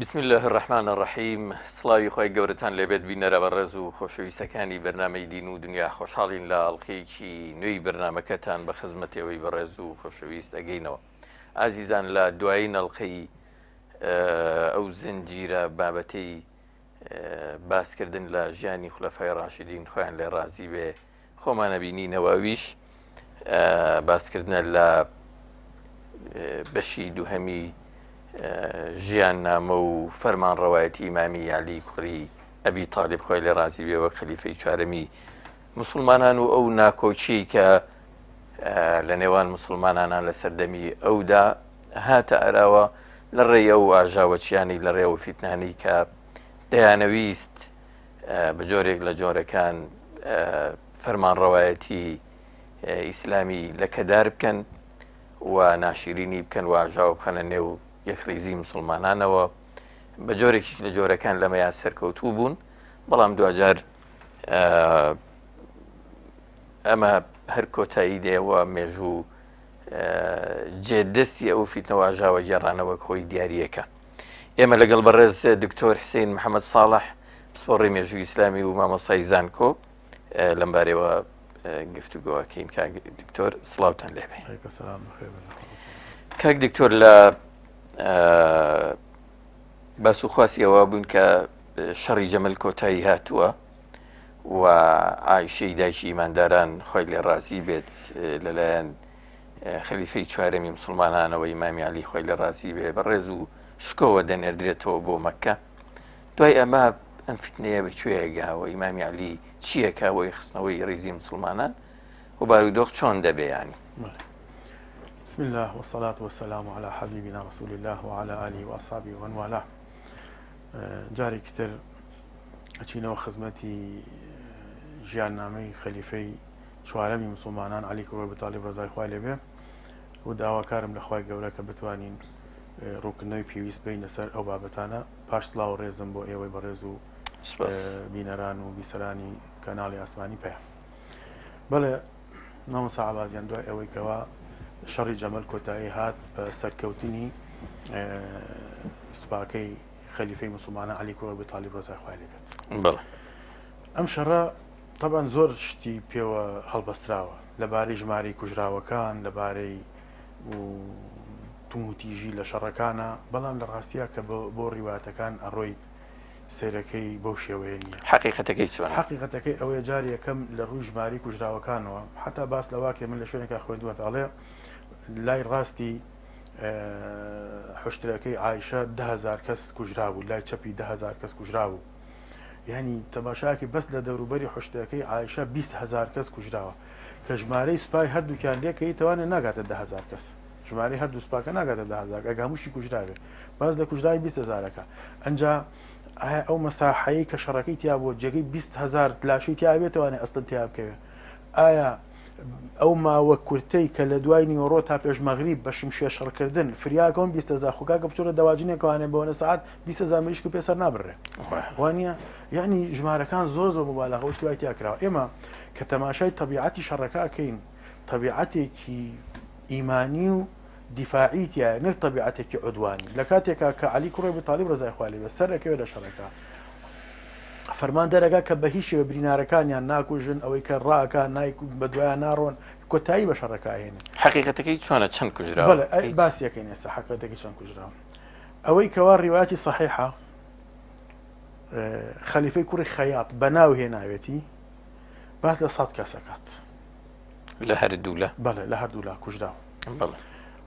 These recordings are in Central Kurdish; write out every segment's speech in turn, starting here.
بسم الله الرحمن الرحیم. سڵاوی خۆی گەورەتان لێبێت بینەرە بە ڕێز و خۆشەویستەکانی بەرنامەی دین و دنیا. خۆشحاڵین لە ئەڵقەیەکی نوێی بەرنامەکەتان بە خزمەتەوەی بە ڕێز و خۆشەویست ئەگەینەوە. ئازیزان، لە دوایی نەڵقەی ئەو زنجیرە بابەتەی باسکردن لە ژیانی خولەفای ڕاشیدین خۆیان لێ ڕازی بێ خۆمانە بینینەوەویش باسکردنە لە بەشی دووهەمی ژیان نامە و فەرمان ڕەوایەتی ئیمامی عەلی کوڕی ئەبی تاالب خۆی لێ ڕازی بێەوە خەلیفەی چوارەمی موسڵمانان و ئەو ناکۆچی کە لە نێوان موسڵمانانان لە سەردەمی ئەودا هاتە ئەراوە لە ڕێی ئەو ئاژاوەچیانی لە ڕێوە فیتنانی کە دەیانەویست بە جۆرێک لە جۆرەکان فەرمان ڕەوایەتی ئیسلامی لەکەدار بکەن و ناشرینی بکەن و ئاژاوە بخەنە نێو یەکڕیزی مسلمانانەوە بە جۆرێکیش لە جۆرەکان لەمەیان سەرکەوتوو بوون. بەڵام دوجار ئەمە هەر کۆتایی دێەوە مێژوو جێدەستی ئەو فیتنەوە ئاژاوە گێڕانەوە خۆی دیارریەکە. ئێمە لەگەڵ بەڕێز دکتۆر حسین محەممەد ساڵح پسپۆڕی مێژووی ئیسلامی و مامۆستای زانکۆ لەم بارەوە گفتوگۆەکەین. کاک دکتۆر سڵاوتان لێبێ. کاک دکتۆر، لە باسوخواسیەوە بوون کە شەڕی جەمەل کۆتایی هاتووە و عایشەی دایکی ئیمانداران خۆی لێ ڕازی بێت لەلایەن خەلیفەی چوارەمی مسلمانانەوە ئیمامی عەلی خۆی لێ ڕازی بێ بەڕێز و شکۆوە دەنێردرێتەوە بۆ مەککە. دوای ئەمە ئەم فتنەیە بەکوێگاوە ئیمامی عەلی چیەکەوەی خستنەوەی ڕیزی مسلمانان و بارودۆخ چۆن دەبێیانی؟ بسم الله والصلاة والسلام على حبيبنا رسول الله وعلى آله وأصحابه ومن والاه. جاري كتر أچینەوە خزمەتی ژیاننامەی خەلیفەی چوارەمی مسلمانان عەلی کوڕی ئەبی تاالب ڕەزای خوای لێبێ و داواکارم لە خوای گەورە کە بتوانین ڕوونکردنەوەی پێویست بین لەسەر ئەو بابەتانە. پاش سڵاو و ڕێزم بۆ ئێوەی بەڕێز و بینەران و بیسەرانی کەناڵی ئاسمانی پێە. بەڵێ مامۆستا عەبازیان، دوای ئەوەی کەوا شەڕی جەمەل کۆتایی هات بە سەرکەوتنی سوپاکەی خەلیفەی مسلمانان عەلی کوڕی ئەبی تاالب ڕەزای خوای لێبێت. ئەم شەڕە طبعاً زۆر شتی پێوە هەڵبەستراوە لەبارەی ژمارەی کوژراوەکان، لەبارەی توموتیژی لە شەڕەکانە، بەڵام لە ڕاستیە کە بۆ ڕیواتەکان ئەڕۆی سیرەکەی بەو شێوەیە نییە. حقیقەتەکەی چۆن؟ حقیقەتەکەی ئەوەیە جاری یەکەم لە ڕووی ژماری کوژراوەکانەوە حتا باس لەواکێ من لە شوێنێکا خوێندووە ئەڵێ لای ڕاستی حشتەکەی عایشە 10,000 کەس کوژرا بوو، لای چەپی 10,000 کەس کوژرا بوو. یعنی تەماشاکی بەس لە دەوروبەری حشتەکەی عایشە 20,000 کەس کوژراوە کە ژمارەی سوپای هەردووکیان لێکەی توانێت ناگاتە 10,000 کەس. ژمارەی هەردوو سوپاکە ناگاتە 10,000 ئەگاموشی کوژراوێ باز لە کوژرای 20,000ەکە. ئەنجا ئایا ئەو مەساحەیە کە شەڕەکەی تیا بۆ جێگەی 20,000 لاشوی تیا بێتوانێت ئەسڵن تیا بکەوێت؟ ئایا ئەو ماوە کورتەی کە لە دوای نیوەڕۆ تا پێش مەغریب بە شمشێ شەڕکردن فریاکەم 20,000 خوکاکە بچۆرە دەواجنێکوانێ بۆنە سعات 20,000 مریشک پێسەر نابڕێ وانە. یعنی ژمارەکان زۆر زۆر مبالغە شتوای تیا کراوە. ئێمە کە تەماشای تەبیعەتی شەڕەکەکەین، تەبیعەتێکی ئیمانی و دیفاعی تایە، نەک تەبیعەتێکی عودوانی. لە کاتێکا کە عەلی کوڕی ئەبی تاالب ڕەزای خوای لێبێ سەرەکەوێ لە شەڕەکە فەرمان دەرەکا کە بە هیچ شێوە برینارەکانیان ناکوژن، ئەوەی کە ڕاکە بە دوایان ناڕۆن، کۆتایی بە شەڕەکە هێنن. حقیقەتەکەی چۆنە؟ چەند کوژراوە؟ بەڵێ باسیەکەین ئێستا حقیقەتەکەی چەند کوژراوە. ئەوەی کەوا ڕیواەتی سەحیحە خەلیفەی کوڕی خەیاط بە ناو هێناوێتی باس لە 100 کەسەکات لە هەردوو لە بەڵێ لە هەردوو لا کوژراوە. بەڵێ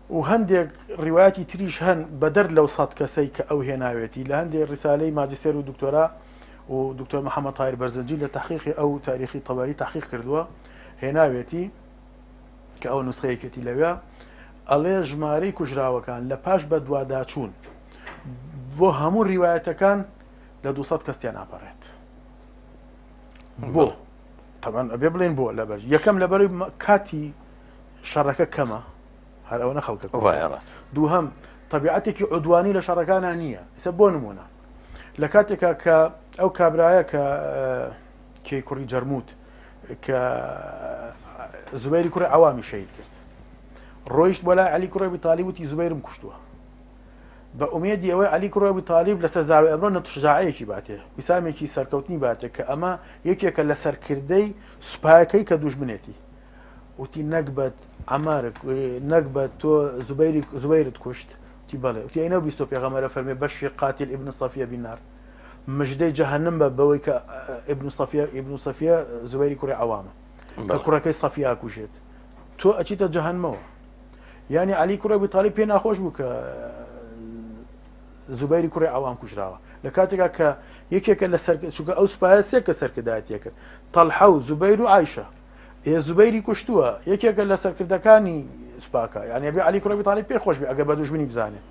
و هەندێک ڕیواەتی تریش هەن بە دەر لەو 100 کەسەی کە ئەو هێناوێتی لە هەندێک ڕیسالەی ماجستێر و دکتۆرا و دکتۆر محەممەد تاهیر بەرزنجی لە تحقیقی ئەو تاریخی تەباری تحقیق کردووە هێناوێتی کە ئەو نوسخەیەکێتی لەوێ ئەڵێ ژمارەی کوژراوەکان لە پاش بە دوواداچوون بۆ هەموو ڕیواەتەکان لە 200 کەستیان ناپەڕێت. بۆ تەبەن ئەبێ بڵێن بۆ لەبەر یەکەم لەبەر کاتی شەڕەکە کەمە، هەر ئەوە نەخەڵکە ڕاست. دووهەم تەبیعەتێکی عودوانی لە شەڕەکانە نییە. ئێستا بۆ نمونە لە کاتێکا کە ئەو کابرایە کە کێی کوڕی جەرمووت کە زوبەیری کوڕی عەوامی شەهید کرد، ڕۆیشت بۆ لای عەلی کوڕی ئەبی تاالب وتی زوبەیرم کوشتووە. بە ئومێدی ئەوەی علی کوڕە ئەبوو تاالب لەسەر زاوی ئەمڕۆ نەتوشجاعەیەکی باتێ ویسامێکی سەرکەوتنی باتێت کە ئەمە یەکێکە لە سەرکردەی سوپایەکەی کە دوژمنێتی وتی نەکبەت ئەمارک نەکبەت تۆ زوبەیرت کوشت تی بەڵێ وتی ئەینە بیست پێغەمبەر فەرمێ بەشی قاتیل ئیبن سەفیە بینار مژدەی جەهەنم بە بەوەی کە ئیبن سەفیە زوبەیری کوڕی عەوامە کە کوڕەکەی سەفیا کوژێت تۆ ئەچیتە جەهەنمەوە یعنی علی کوڕە ئەبوو تاالب پێ ناخۆش بوو کە زوبەیری کوڕی عەوام کوژراوە لە کاتێکا کە یەکێکە لە سەر چونکە ئەو سوپایە سێ کە سەرکردایەتیە کرد تەڵحە و زوبەیر و عایشە زوبەیری کوشتووە یەکێکە لە سەرکردەکانی سوپاکە یعنی بێ علی کوڕە ئەبوو تاالب پێ خۆش بێ ئەگەر بە دوژمنی بزانێ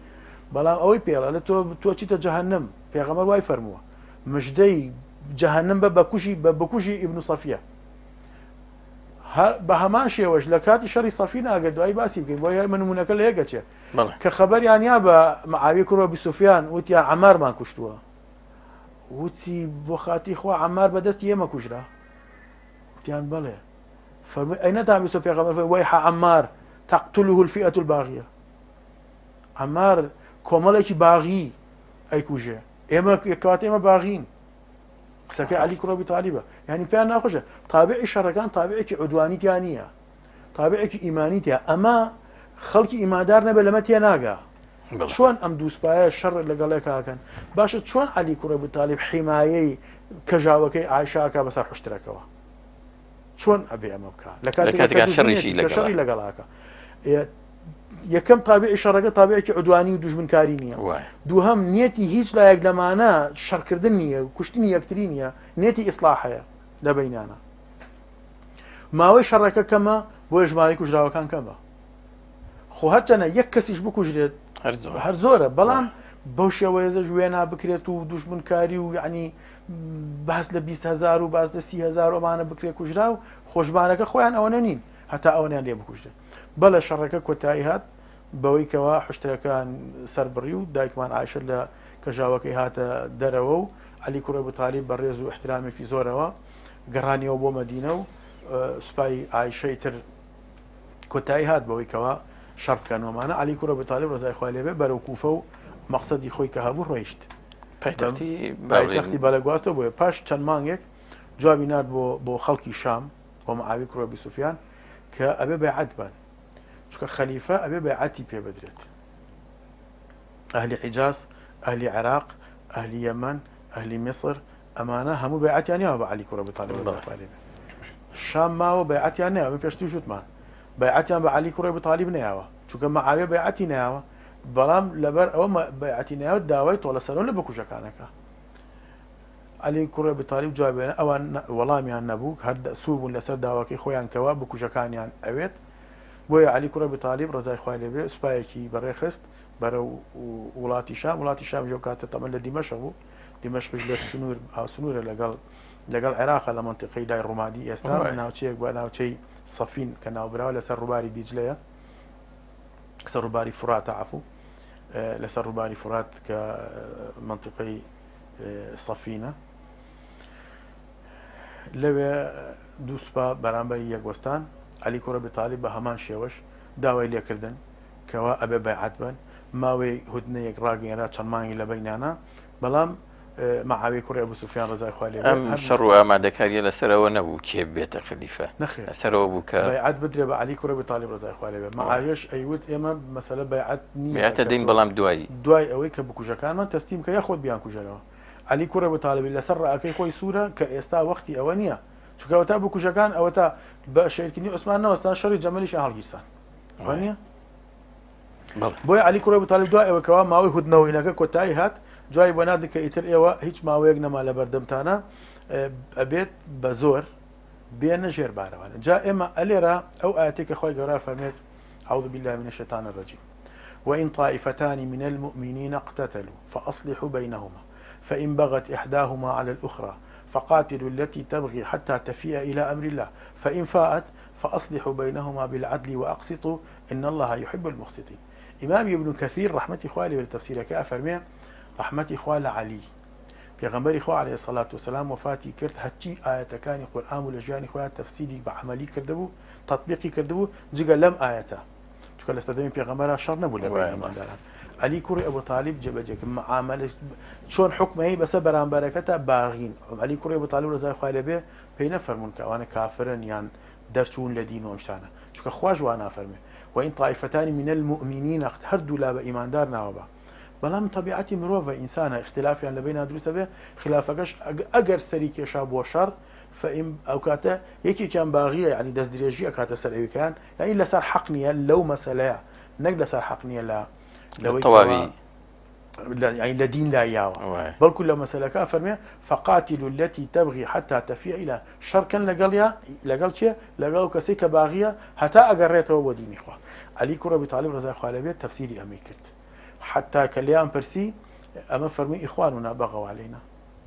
بەڵام ئەوەی پێڵە لە تۆ چیتە جەهەنم پێغەمبەر وای فەرمووە مژدەی جەهەنم بە بکوژی ئیبن سەفیە بە هەمان شێوەش لە کاتی شەڕی سەفی ناگەر دوای باسی بکەین بۆ من نمونونەکە لە یەکەچێ کە خەبەریان یا بە معاویە کوڕە ئەبی سوفیان وتیان عەمارمان کوشتووە وتی بۆ خاتی خوا عەمار بەدەستی ئێمە کوژرا وتیان بەڵێ فەرمووی ئەینە تامیسۆ پێغەمبەر وەیحە عەمار تەقتله الفئة الباغیە عەمار کۆمەڵێکی باغی ئەیکوژێ ئێمە کات ئێمە باغین قسەکەی علی کوڕە ئەبی تاالبە یعنی پێیان ناخۆشە تابعی شەڕەکان تابعێکی عودوانیتیان نییە تابعێکی ئیمانیتیە ئەمە خەڵکی ئیماندار نەبێ لەمە تێ ناگا چۆن ئەم دووسپایە شەڕ لەگەڵێکاکەن باشە چۆن علی کوڕە ئەبی تاالب حیمایەی کەژاوەکەی عایشاکە بەسەر حوشترەکەەوە چۆن ئەبێ ئەمە بکە لە کاتێکا شەڕی لەگەڵاکە یەکەم تابعی شەڕەکە تابعێکی عودوانی و دوژمنکاری نییە دووهەم نێتی هیچ لایەک لەمانە شەڕکردن نییە و کوشتنی یەکتری نییە نێتی ئیسلاحەیە لە بەینانە ماوەی شەڕەکە کەمە بۆ ژمارەی کوژراوەکان کەمە خۆ هەرچەنە یەک کەسیش بکوژرێت هەر زۆرە بەڵام بەو شێوەیەزە وێنا بکرێت و دوژمنکاری و یعنی باس لە 20,000 و باس لە 30,000 ئەمانە بکرێت کوژرا و خۆشمانەکە خۆیان ئەوەنە نین هەتا ئەوەیان لێ بکوژرێت بەڵە شەڕەکە کۆتایی هات بەوەی کەوا حوشتەکان سەربڕی و دایکمان عایشە لە کەژاوەکەی هاتە دەرەوە و علی کوڕە ئەبوو تاالب بە ڕێز و احترامێکی زۆرەوە گەڕانیەوە بۆ مەدینە و سوپای عایشەی تر کۆتایی هات بەوەی کەوا شەڕ بکەنەوەمانە علی کوڕە ئەبوو تاالب ڕزای خوای لێبێ بەرەو کوفە و مەقسەدی خۆی کە هەبوو ڕۆیشت پایتەختی بەلەگواستەوە بۆیە پاش چەند مانگێک جوابی نرد بۆ خەڵکی شام بۆ معاویە کوڕە ئەبی سوفیان کە ئەبێ بەیعەت بن چونکە خەلیفە ئەبێ بەیعەتی پێ بدرێت ئەهلی حیجاز ئەهلی عێراق ئەهلی یەمەن ئەهلی میسر ئەمانە هەموو بەیعەتیان نەیەوە بە علی کوڕە ئەبوو تاالب ڕزای خوای لێبێ شام ماوە بەیعەتیان نەیەوە من پێشتر وتمان بەیعەتیان بە علی کوڕە ئەبوو تاالب نەیەوە چونکە معاویە بەیعەتی نەیەوە بەڵام لەبەر ئەوە بەیعەتی نەیەوە داوای تۆڵەسەرۆن لە بکوژەکانەکە علی کوڕە ئەبوو تاالب جوابێنە ئەوان وەڵامیان نەبوو هەر سوور بوون لەسەر داواکەی خۆیان کەوا بکوژەکانیان ئەوێت بۆیە علی کوڕە ئەبوو تاالب ڕزای خوای لێبێ سوپایەکی بەڕێخست بەرەو وڵاتی شام ژێ کاتە تەمەن لە دیمەشق بوو دیمەشقش لە سنوورە لەگەڵ عێراقە لە منتیقەی لای ڕوومادی ئێستا ناوچەیەک بە ناوچەی سەفین کە ناوبراوە لەسەر ڕووباری دیجلەیە لەسەر ڕووباری فوراتە عەفوو لەسەر ڕووباری فورات کە منتیقەی سەفینە لەوێ دوو سوپا بەرامبەری یەکوەستان علی کوڕە ئەبوو تاالب بە هەمان شێوەش داوای لێکردن کەوا ئەبێ بەیعەت بن ماوەی هودنەیەک ڕاگەیەنرا چەند مانگی لە بەینانە بەڵام معاویە کوڕی ئەبوو سوفیان ڕزای خوای لێبێ ئەم شەڕ و ئامادەکاریە لەسەرەوە نەبوو کێ بێتە خەلیفە لەسەرەوە بوو کە بەیعەت بدرێ بە علی کوڕە ئەبوو تاالب ڕزای خوای لێبێ معاویەش ئەیوت ئێمە مەسەلە بەیعەت بەیعەتە دەین بەڵام دوای ئەوەی کە بکوژەکانمان تەستیم کە یاخۆت بیان کوژەرەوە علی کوڕە ئەبوو تاالب لەسەر ڕائەکەی خۆی سوورە کە ئێستا وەختی ئەوە نییە چونکە تا بکوژەکان ئەوە تا بە شەیدکردنی عوسمان نەوەستان شەڕی جەمەلیشیان هەڵگیرسان وانە بۆیە علی کوڕە ئەبوو تاالب دوای ئەوەکەوە ماوەی هودنەوەینەکە کۆتایی هات جوای بۆ نادن کە ئیتر ئێوە هیچ ماوەیەک نەما لە بەردەمتانە ئەبێت بە زۆر بێنە ژێر بارەوانە جا ئێمە ئەلێرە ئەو ئاەتێک کە خۆی گەورە فەرمێت أعوذ بالله من الشيطان الرجيم وإن طائفتان من المؤمنين اقتتلوا فأصلحوا بينهما فإن بغت إحداهما على الأخرى فقاتلوا التي تبغي حتى تفيء إلى أمر الله فإن فاءت فأصلحوا بينهما بالعدل وأقسطوا إن الله يحب المقسطين إمام ابن كثير رحمة إخوالي بالتفسير كأفرمي رحمة إخوال علي پێغەمبەری خوا عليه الصلاة والسلام وفاتی کرد هەرچی ئاەتەکانی قورئان و لە ژیانی خۆیان تەفسیری بە عەمەلی کردبوو تەطبیقی کردبوو جگە لەم ئاەتە چکە لە سەردەمی پێغەمبەر شەڕ نەبوو لە بین ئیمانداران. علی کوڕی ئەبو طالب جێبەجێ کرد معاملە چۆن حکمەی بەسەر بەرامبەرەکەتە باغین. علی کوڕی ئەبو طالب ڕزای خوای لێبێ پێی نەفەرموون کە ئەوانە کافرن یان دەرچوون لە دین و ئەم شتانە، چونکە خواش وا نافەرمێ وإن طائفتان من المؤمنين هەردوو لا بە ئیماندار ناوە بە. بەڵام طبیعەتی مرۆڤە ئینسانە اختلافیان لە بینە دروستە بێ، خلافەکەش ئەگەر سەری کێشا بۆ شەڕ ئەو کاتە یەکێکیان باغیە ینی دەست درێژی ئەکاتە سەر ئەویکان، یعنی لەسەر حەق نییە لەو مەسەلەیە، نەک لەسەر حەق نییە لەوەی لە دین لا یاوە، بەڵکو لە مەسەلەکە فەرمێ فقاتلوا التي تبغي حتى تفيء إلى شەڕکەن لەگەڵ چێ لەگەڵ کەسێک کە باغیە هەتا ئەگەڕێتەوە بۆ دینی خوا. علی کوڕ ئەبی طالب ڕزای خوا لێبێ تەفسیری ئەمەی کرد، حتا کە لیان پرسی ئەمە فەرمی ئیخواننا بەغەو عەلەینا،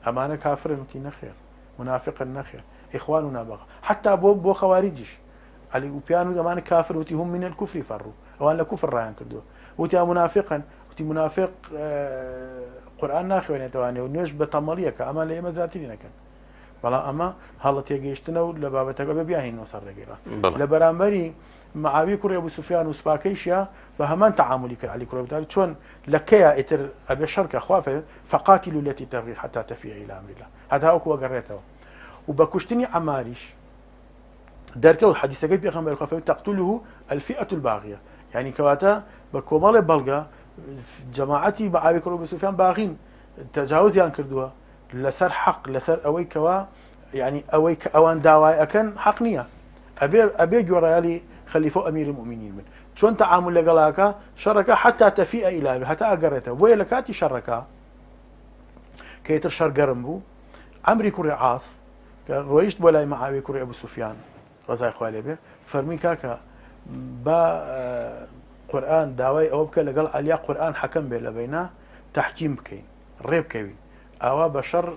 ئەمانە کافرن وتی نەخێر، منافقن نەخێر، ئیخواننا بەغەو، حتا بۆ خەواریجیش علی و پیان و ئەمانە کافر وتی هم من الكفر فروا، ئەوان لە کوفر ڕایان کردووە، وتی منافقن وتی منافق قورئان ناخوێنێتەوانێ و نوێژ بە تەمەڵیەکە، ئەمان لە ئێمە زیاتری نەکەن. بەڵام ئەمە هەڵە تێگەیشتنە و لە بابەتەکە بە بیاهینەوە سەر ڕێگەیڕان. لە بەرامبەری معاویە کوڕی ئەبوو سوفیان و سوپاکەیشیە بە هەمان تەعاملی کرد علی کوڕ ئەبی طالب، چۆن لە کەیە ئیتر ئەبێ شەڕکە خوا فەرمێ فقاتلوا التي تبغي حتى تفيء إلى أمر الله، هەتا وەکو ئەگەڕێتەوە. و بە کوشتنی عەماریش دەرکەوت حەدیثەکەی پێغەمبەر خوا فەرمێ تقتله الفئة الباغية، یعنی کەواتە بە کۆمەڵێ بەڵگە جەماعەتی معاویە کوڕ ئەبوو سوفیان باغین تەجاوزیان کردووە لەسەر حەق، لەسەر ئەوەی کەوا یعنی ئەوەی کە ئەوان داوای ئەکەن حەق نییە، ئەبێ گوێڕایالی خەلیفە و ئەمیر المؤمنین بن. چۆن تەعامل لەگەڵاکە شەڕەکە حتا تەفیء إلى هەتا ئەگەڕێتەوە. بۆیە لە کاتی شەڕەکە کە ئیتر شەڕ گەرم بوو، عەمری کوڕی عاس کە ڕۆیشت بۆ لای معاویە کوڕی ئەبوو سوفیان ڕزای خوا لێبێ فەرمی کاکە بە قورئان داوای ئەوە بکە لەگەڵ ئەلیا قورئان حەکەم بێ لە بەینا تەحکیم بکەین، ڕێ بکەوین، ئاوا بە شەڕ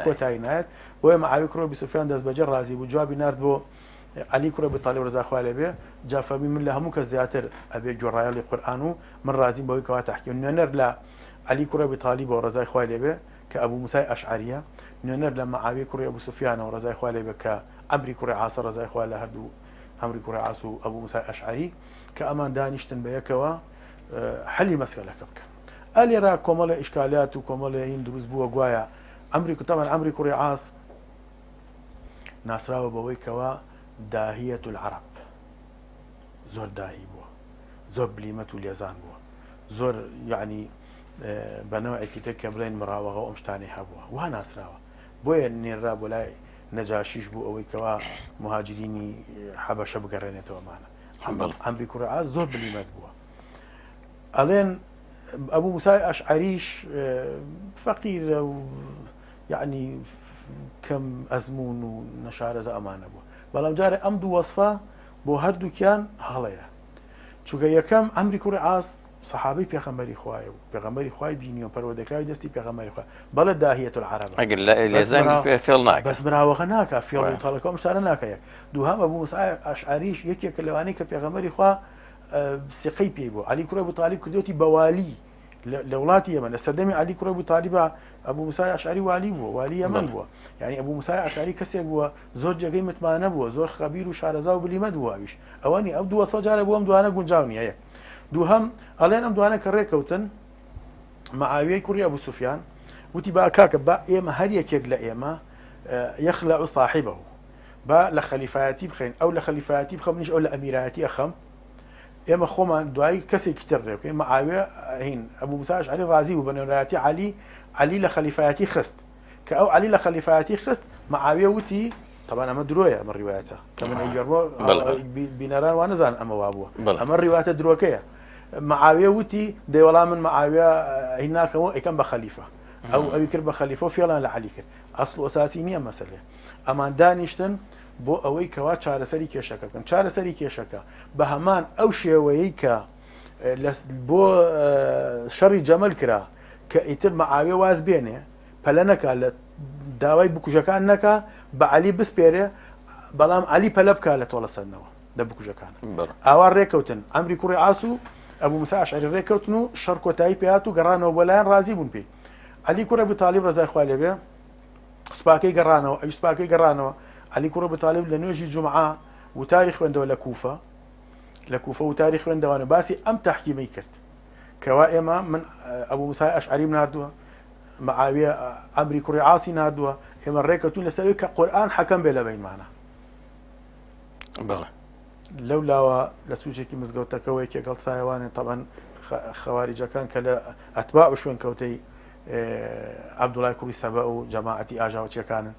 کۆتایی نایەت. بۆیە معاویە کوڕی ئەبوو سوفیان دەست بەجێ ڕازی بوو، جوابی نارد بۆ علی کوڕ ئەبی طالب ڕزای خوا لێبێ، جا فەرمی من لە هەموو کەس زیاتر ئەبێ گوێڕایەڵی قورئان و من ڕازیم بەوەی کەوا تەحکیم. نوێنەر لە علی کوڕ ئەبی طالبەوە ڕزای خوا لێبێ کە ئەبوو موسای ئەشعەریە، نوێنەر لە معاویە کوڕی ئەبوو سوفیانەوە ڕزای خوا لێبێ کە عەمری کوڕی عاس ڕزای خوا لە هەردوو عەمری کوڕی عاس و ئەبوو موسای ئەشعەری کە ئەمان دانیشتن بە یەکەوە حەلی مەسئلەکە بکەن. ئەلێرا کۆمەڵە ئیشکالیات و کۆمەڵە هین دروست بووە گوایە عەمری کوڕی عاس ناسراوە بەوەی کەوا داهیەة العەرەب، زۆر داهی بووە، زۆر بلیمەت و لێزان بووە، زۆر یعنی بەنەوەیەکی تر کە بڵێن مراوەغە ئەم شتانەی هەبووە، وا ناسراوە. بۆیە نێرا بۆ لای نەجاشیش بوو ئەوەی کەوا مهاجرینی حەبەشە بگەڕێنێتەوەمانە. عەمری کوڕی عاس زۆر بلیمەت بووە. ئەڵێن ئەبوو موسای ئەشعەریش فەقیرە و یعنی کەم ئەزمون و نەشارەزە ئەمانە بووە. بەڵام جارێ ئەم دوو وەسفە بۆ هەردووکیان هەڵەیە، چونکە یەکەم عەمری کوڕی عاس سەحابەی پێغەمبەری خوایە و پێغەمبەری خوای بینی و پەروەردەکراوی دەستی پێغەمبەری خوا، بەڵێ داهیەة العەرەب ئەگەر لێزانیش پێ فێڵ ناکە، بەس مراوەغە ناکە، فێڵ و تەڵەکە ئەم شتانە ناکە. دووهەم ئەبوو موسای ئەشعەریش یەکێکە لەوانەی کە پێغەمبەری خوا سقەی پێی بوو. علی کوڕی ئەبوو طالب کردوەتی بە والی لە وڵاتی یەمەن، لە سەردەمی علی کوڕی ئەبوو طالبە ئەبوو موسای ئەشعەری والی بووە، والی یەمەن بووە. یعنی ئەبوو موسای ئەشعەری کەسێک بووە زۆر جێگەی متمانە بووە، زۆر خەبیر و شارەزا و بلیمەت بووە. ئەویش ئەوانی ئەو دووە سە جارە بوو ئەم دوانە گونجاو نییە. یەک دووهەم ئەڵێن ئەم دوانە کە ڕێکەوتن معاویەی کوڕی ئەبوو سوفیان وتی با کاکە با ئێمە هەر یەکێک لە ئێمە یەخلع صاحبه با لە خەلیفایەتی بخەین، ئەو لە خەلیفایەتی بخەم منیش ئەو لە ئەمیرایەتی ئەخەم، ئێمە خۆمان دوایی کەسێکی تر ڕێ بکەین. معاویە هین ئەبوو موسای ئەشعەری ڕازی بوو بە نێونەتەی علی لە خەلیفایەتی خست، کە ئەو علی لە خەلیفایەتی خست معاویە وتی طبعا ئەمە درۆیە ئەمە ڕیوایەتە کە من ئەیگەڕبووە بینەران وا نەزان ئەمە وا بووە، ئەمە ڕیوایەتە درۆکەیە. معاویە وتی دەیوەڵام من معاویە هین ناکەمەوە ئەیکەم بە خەلیفە، ئەوی کرد بە خەلیفە و فێڵان لە علی کرد. ئەسڵ و ئەساسی نییە مەسەلێ، ئەمان دانیشتن بۆ ئەوەی کەوا چارەسەری کێشەکە بکەن. چارەسەری کێشەکە بە هەمان ئەو شێوەیەی کە بۆ شەڕی جەمەل کرا کە ئیتر معاویە واز بێنێ پەلە نەکا لە داوای بکوژەکان نەکا بە علی بسپێرێ، بەڵام علی پەلە بکا لە تۆڵە سەرنەوە لە بکوژەکان. ئاوا ڕێکەوتن عەمری کوڕی عاس و ئەبوو موسای ئەشعەری ڕێکەوتن و شەڕ کۆتایی پێهات و گەڕانەوە بۆ لایەن ڕازی بوون پێی. علی کوڕی ئەبوو طالب ڕزای خوا لێبێ سوپاکەی گەڕانەوە، ئەویش سوپاکەی گەڕانەوە. علی کوڕی ئەبوو طالب لە نوێژی جومعە وتاری خوێندەوە لە کوفە لە کوفە و تاریخ خوێندەوانە باسی ئەم تحکیمەی کرد کەوا ئێمە من ئەبوو موسای ئەشعەریم ناردووە معاویە عەمری کوڕی عاسی ناردووە ئێمە ڕێکەوتوین لەسەر کە قورئان حەکەم بێ لە بینمانە بەڵێ لەولاوە لە سوچێکی مزگەوتەکەەوە یەکێکەڵ سایوانێت تەبەن خەواریجەکان کە لە ئەتباع و شوێن کەوتەی عەبدوڵای کوڕی سەبە و جەماعەتی ئاژاوچیەکانن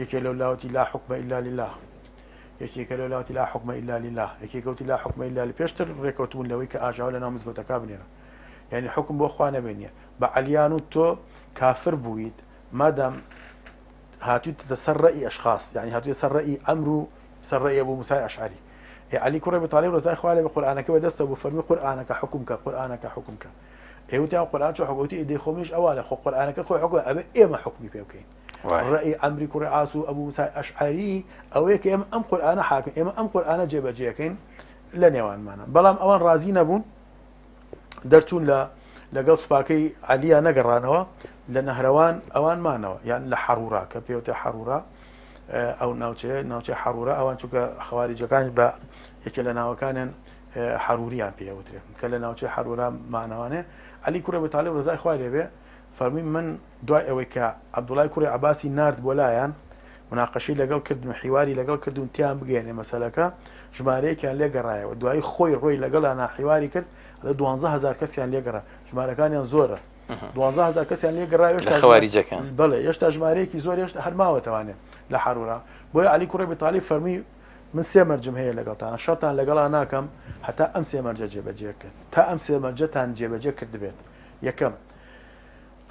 یەکێ لەولاوەتی لا حکمە ئیلا لله یەکێکە لەولاوەتی لا حکمە ئیلا لله یەکێکەوتی لا حکمە ئیلا لله پێشتر ڕێکەوتبوون لەوەی کە ئاژاوە لە ناو مزگەوتەکە بنێرە یعنی حکم بۆ خوا نەبێنیە بە عەلیان و تۆ کافر بوویت مادام هاتوویتە سەر ڕەئی ئەشخاص یعنی هاتوویە سەر ڕەئی ئەمر و سەر ڕەئی ئەبوو موسای ئەشعەری علی کوڕی ئەبی طاالب ڕزای خوا لێ بە قورئانەکە بەدەستە بوو فەرمی قورئانەکە حکومکە قورئانەکە حکومکە ئێوتیان قورئان چۆ حکومتی ئیدەی خۆمیش ئەوە خۆ قورئانەکە خۆی حکومە ئەبێ ئێمە حکمی پێ بکەین ڕەئی عەمری کوڕی عاس و ئەبوو موسای ئەشعەری ئەوەیە کە ئێمە ئەم قورئانە حاکم ئێمە ئەم قورئانە جێبەجێەکەین لە نێوانمانە بەڵام ئەوان ڕازی نەبوون دەرچوون لەگەڵ سوپاکەی عەلیە نەگەڕانەوە لە نەهرەوان ئەوان مانەوە یان لە حەڕورا کە پێوتە حەڕورا ئەو ناوچەی حەڕورا ئەوان چونکە خەواریجەکان بە یەکێ لە ناوەکانیان حەروریان پێوترێ کە لە ناوچەی حەڕورا مانەوانێ علی کوڕی ئەبی طاالب ڕزای خوا لێبێ فەرمی من دوای ئەوەی کە عەبدوڵای کوڕی عەباسی نارد بۆ لایەن مناقەشەی لەگەڵ کردن حیواری لەگەڵ کردوون تیان بگەێنێ مەسەلەکە ژمارەیەکیان لێگەڕایەوە دوایی خۆی ڕۆی لەگەڵانە حیواری کرد لە 12000 کەسیان لێگەڕا ژمارەکانیان زۆرە 12000 کەسیان لێگەڕا خەواریجەکان بەڵێ هێشتا ژمارەیەکی زۆر هێشتا هەرماوەتەوانێت لە حەڕورا بۆیە علی کوڕی ئەبی طاالب فەرمی من سێ مەرجم هەیە لەگەڵتانە شەرتان لەگەڵا ناکەم هەتا ئەم سێ مەرجە جێبەجێکرد تا ئەم سێ مەرجەتان جێبەجێ کرد بێت یەکەم